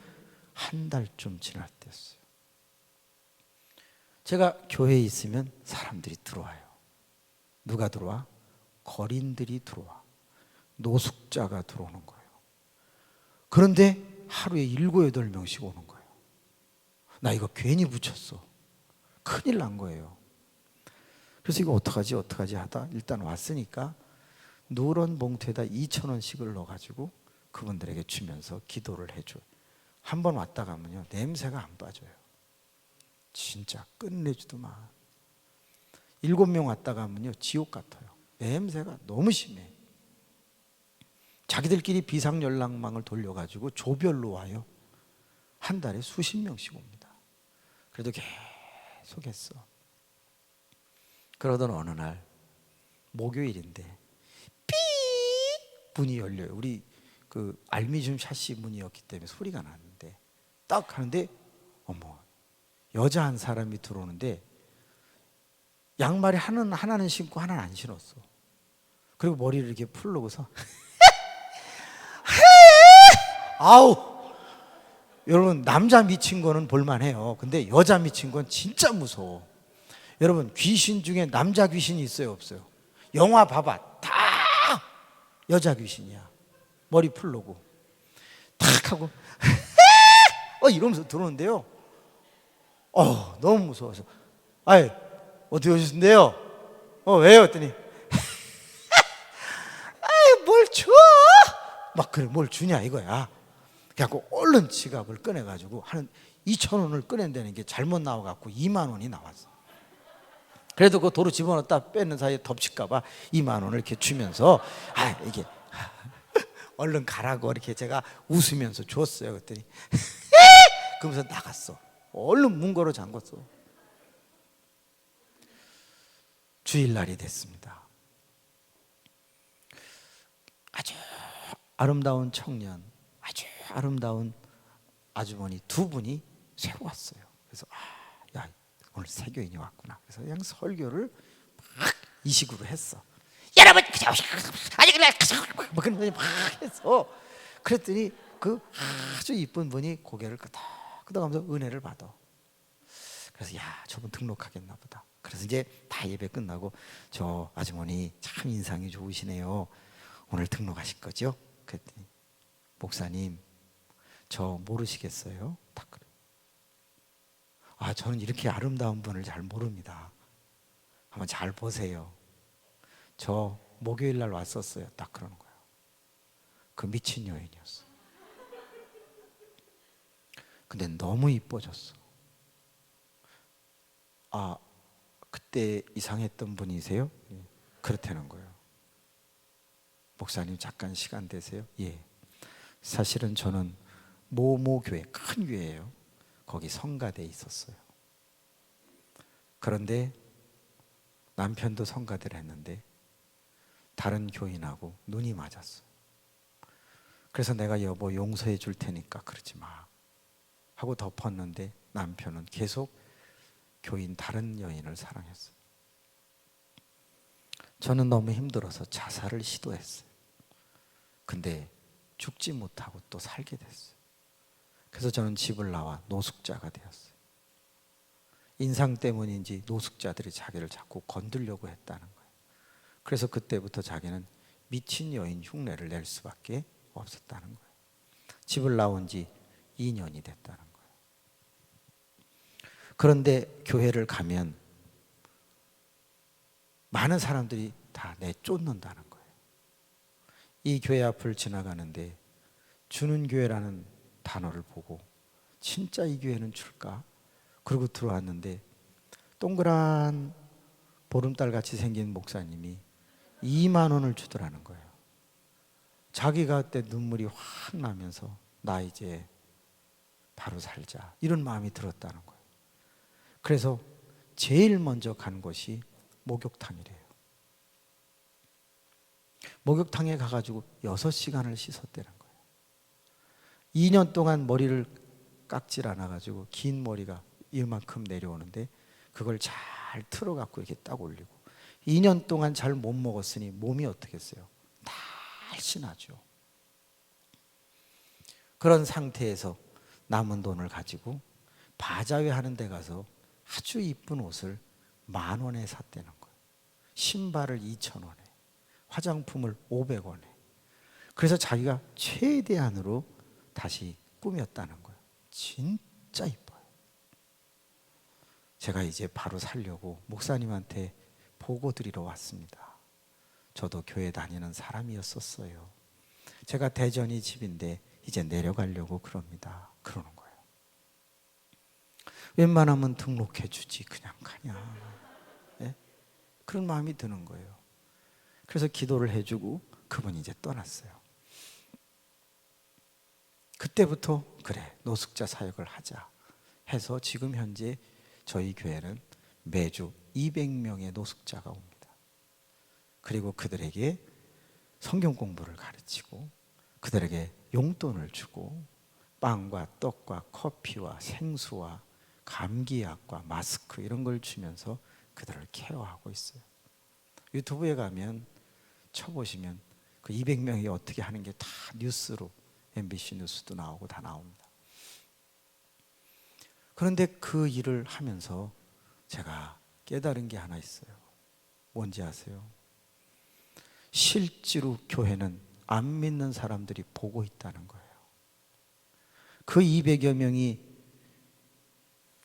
한 달쯤 지날 때였어요. 제가 교회에 있으면 사람들이 들어와요. 누가 들어와? 거린들이 들어와. 노숙자가 들어오는 거예요. 그런데 하루에 7, 8명씩 오는 거예요. 나 이거 괜히 붙였어. 큰일 난 거예요. 그래서 이거 어떡하지 하다 일단 왔으니까 누런 봉투에다 2,000원씩을 넣어가지고 그분들에게 주면서 기도를 해줘요. 한 번 왔다 가면요 냄새가 안 빠져요. 진짜 끝내지도 마. 7명 왔다 가면요 지옥 같아요. 냄새가 너무 심해. 자기들끼리 비상연락망을 돌려가지고 조별로 와요. 한 달에 수십 명씩 옵니다. 그래도 계속 했어. 그러던 어느 날 목요일인데 삐 문이 열려요. 우리 그 알미늄 샤시 문이었기 때문에 소리가 나는데 딱 하는데 어머, 여자 한 사람이 들어오는데 양말이 하나는 신고 하나는 안 신었어. 그리고 머리를 이렇게 풀르고서 아우 여러분 남자 미친 거는 볼만해요. 근데 여자 미친 건 진짜 무서워. 여러분 귀신 중에 남자 귀신이 있어요 없어요? 영화 봐봐 다 여자 귀신이야. 머리 풀르고 탁 하고 이러면서 들어오는데요. 너무 무서워서 아이 어떻게 오셨는데요? 왜요? 했더니 아이 뭘 줘? 막 그래 뭘 주냐 이거야. 그래갖고 얼른 지갑을 꺼내가지고 한 2,000원을 꺼낸다는 게 잘못 나와갖고 2만 원이 나왔어. 그래도 그 도로 집어넣었다 빼는 사이에 덮칠까봐 2만 원을 이렇게 주면서 이게 얼른 가라고 이렇게 제가 웃으면서 줬어요. 그랬더니 그러면서 나갔어. 얼른 문고로 잠궜어. 주일날이 됐습니다. 아주 아름다운 청년, 아주 아름다운 아주머니 두 분이 새로 왔어요. 그래서 야 오늘 세교인이 왔구나. 그래서 그냥 설교를 막 이 식으로 했어. 여러분 막 해서 그랬더니 그 아주 이쁜 분이 고개를 끄덕끄덕하면서 은혜를 받아. 그래서 야 저분 등록하겠나 보다. 그래서 이제 다 예배 끝나고 저 아주머니 참 인상이 좋으시네요. 오늘 등록하실 거죠? 그랬더니 목사님 저 모르시겠어요? 딱 그래. 저는 이렇게 아름다운 분을 잘 모릅니다. 한번 잘 보세요. 저 목요일 날 왔었어요. 딱 그러는 거예요. 그 미친 여인이었어. 근데 너무 이뻐졌어. 그때 이상했던 분이세요? 예. 그렇다는 거예요. 목사님 잠깐 시간 되세요? 예. 사실은 저는 모모 교회, 큰 교회예요. 거기 성가대에 있었어요. 그런데 남편도 성가대를 했는데 다른 교인하고 눈이 맞았어. 그래서 내가 여보 용서해 줄 테니까 그러지 마 하고 덮었는데 남편은 계속 교인 다른 여인을 사랑했어요. 저는 너무 힘들어서 자살을 시도했어요. 근데 죽지 못하고 또 살게 됐어요. 그래서 저는 집을 나와 노숙자가 되었어요. 인상 때문인지 노숙자들이 자기를 자꾸 건들려고 했다는 거예요. 그래서 그때부터 자기는 미친 여인 흉내를 낼 수밖에 없었다는 거예요. 집을 나온 지 2년이 됐다는 거예요. 그런데 교회를 가면 많은 사람들이 다 내쫓는다는 거예요. 이 교회 앞을 지나가는데 주는 교회라는 단어를 보고 진짜 이 교회는 줄까? 그러고 들어왔는데 동그란 보름달 같이 생긴 목사님이 2만 원을 주더라는 거예요. 자기가 그때 눈물이 확 나면서 나 이제 바로 살자 이런 마음이 들었다는 거예요. 그래서 제일 먼저 간 곳이 목욕탕이래요. 목욕탕에 가가지고 6시간을 씻었다는 거예요. 2년 동안 머리를 깎질 않아가지고 긴 머리가 이만큼 내려오는데 그걸 잘 틀어갖고 이렇게 딱 올리고 2년 동안 잘 못 먹었으니 몸이 어떻겠어요? 날씬하죠. 그런 상태에서 남은 돈을 가지고 바자회 하는 데 가서 아주 이쁜 옷을 10,000원에 샀다는 거예요. 신발을 2,000원에, 화장품을 500원에. 그래서 자기가 최대한으로 다시 꾸몄다는 거예요. 진짜 이뻐요. 제가 이제 바로 살려고 목사님한테 보고 드리러 왔습니다. 저도 교회 다니는 사람이었었어요. 제가 대전이 집인데 이제 내려가려고 그럽니다. 그러는 거예요. 웬만하면 등록해 주지 그냥 가냐. 네? 그런 마음이 드는 거예요. 그래서 기도를 해주고 그분이 이제 떠났어요. 그때부터 그래 노숙자 사역을 하자 해서 지금 현재 저희 교회는 매주 200명의 노숙자가 옵니다. 그리고 그들에게 성경 공부를 가르치고 그들에게 용돈을 주고 빵과 떡과 커피와 생수와 감기약과 마스크 이런 걸 주면서 그들을 케어하고 있어요. 유튜브에 가면 쳐보시면 그 200명이 어떻게 하는 게 다 뉴스로 MBC 뉴스도 나오고 다 나옵니다. 그런데 그 일을 하면서 제가 깨달은 게 하나 있어요. 뭔지 아세요? 실제로 교회는 안 믿는 사람들이 보고 있다는 거예요. 그 200여 명이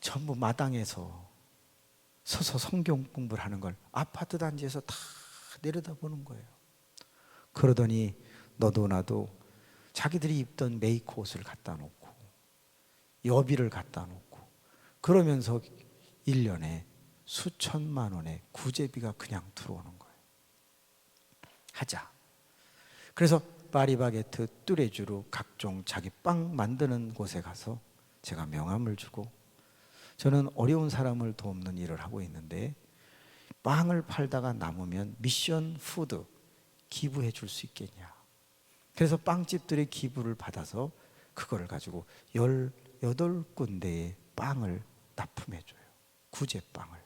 전부 마당에서 서서 성경 공부를 하는 걸 아파트 단지에서 다 내려다보는 거예요. 그러더니 너도 나도 자기들이 입던 메이크 옷을 갖다 놓고 여비를 갖다 놓고 그러면서 1년에 수천만 원의 구제비가 그냥 들어오는 거예요. 하자. 그래서 파리바게트, 뚜레쥬르 각종 자기 빵 만드는 곳에 가서 제가 명함을 주고, 저는 어려운 사람을 돕는 일을 하고 있는데 빵을 팔다가 남으면 미션 푸드 기부해 줄 수 있겠냐. 그래서 빵집들의 기부를 받아서 그거를 가지고 18군데의 빵을 납품해 줘요. 구제빵을.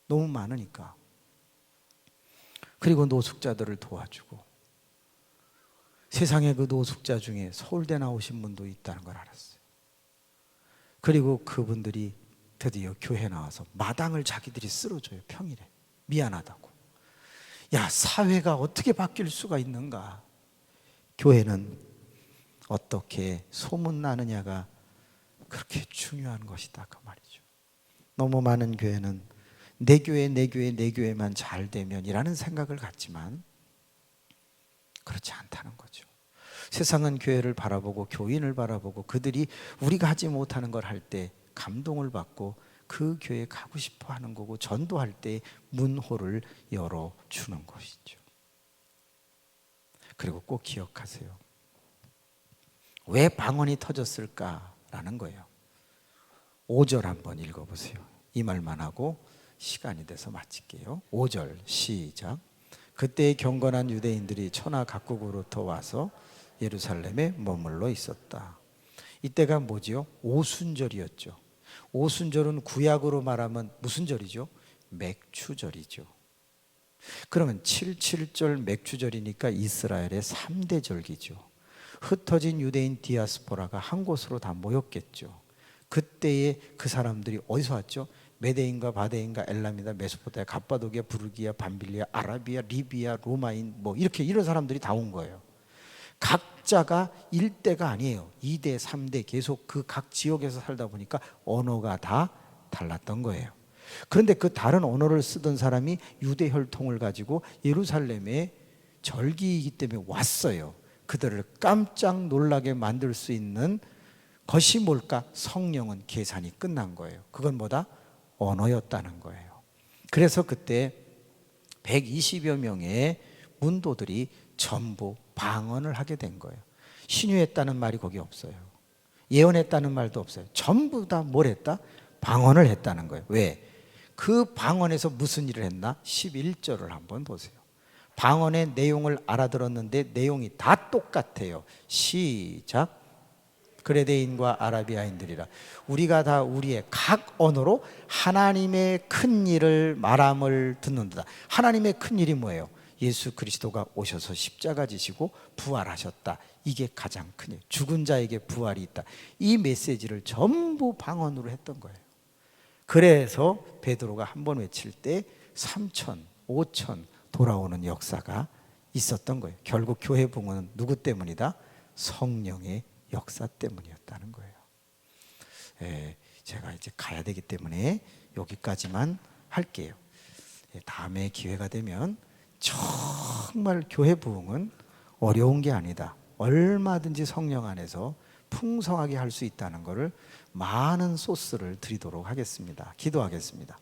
너무 많으니까. 그리고 노숙자들을 도와주고, 세상에 그 노숙자 중에 서울대 나오신 분도 있다는 걸 알았어요. 그리고 그분들이 드디어 교회 나와서 마당을 자기들이 쓸어줘요. 평일에. 미안하다고. 야, 사회가 어떻게 바뀔 수가 있는가. 교회는 어떻게 소문나느냐가 그렇게 중요한 것이다, 그 말이죠. 너무 많은 교회는 내 교회, 내 교회, 내 교회만 잘 되면이라는 생각을 갖지만 그렇지 않다는 거죠. 세상은 교회를 바라보고 교인을 바라보고 그들이 우리가 하지 못하는 걸 할 때 감동을 받고 그 교회에 가고 싶어 하는 거고, 전도할 때 문호를 열어주는 것이죠. 그리고 꼭 기억하세요. 왜 방언이 터졌을까라는 거예요. 5절 한번 읽어보세요. 이 말만 하고 시간이 돼서 마칠게요. 5절 시작. 그때 경건한 유대인들이 천하 각국으로부터 와서 예루살렘에 머물러 있었다. 이때가 뭐지요? 오순절이었죠. 오순절은 구약으로 말하면 무슨 절이죠? 맥추절이죠. 그러면 77절 맥추절이니까 이스라엘의 3대 절기죠. 흩어진 유대인 디아스포라가 한 곳으로 다 모였겠죠. 그때에 그 사람들이 어디서 왔죠? 메데인과 바데인과 엘람이다, 메소포타미아, 갑바도기아, 부르기아, 밤빌리아, 아라비아, 리비아, 로마인 뭐 이렇게 이런 사람들이 다 온 거예요. 각자가 1대가 아니에요. 2대, 3대 계속 그 각 지역에서 살다 보니까 언어가 다 달랐던 거예요. 그런데 그 다른 언어를 쓰던 사람이 유대 혈통을 가지고 예루살렘에 절기이기 때문에 왔어요. 그들을 깜짝 놀라게 만들 수 있는 것이 뭘까? 성령은 계산이 끝난 거예요. 그건 뭐다? 언어였다는 거예요. 그래서 그때 120여 명의 문도들이 전부 방언을 하게 된 거예요. 신유했다는 말이 거기 없어요. 예언했다는 말도 없어요. 전부 다 뭘 했다? 방언을 했다는 거예요. 왜? 그 방언에서 무슨 일을 했나? 11절을 한번 보세요. 방언의 내용을 알아들었는데 내용이 다 똑같아요. 시작. 그레데인과 아라비아인들이라 우리가 다 우리의 각 언어로 하나님의 큰 일을 말함을 듣는다. 하나님의 큰 일이 뭐예요? 예수 그리스도가 오셔서 십자가 지시고 부활하셨다. 이게 가장 큰 일. 죽은 자에게 부활이 있다. 이 메시지를 전부 방언으로 했던 거예요. 그래서 베드로가 한 번 외칠 때 3천, 5천 돌아오는 역사가 있었던 거예요. 결국 교회 부흥은 누구 때문이다? 성령의 역사 때문이었다는 거예요. 제가 이제 가야 되기 때문에 여기까지만 할게요. 다음에 기회가 되면 정말 교회 부흥은 어려운 게 아니다. 얼마든지 성령 안에서 풍성하게 할 수 있다는 것을 많은 소스를 드리도록 하겠습니다. 기도하겠습니다.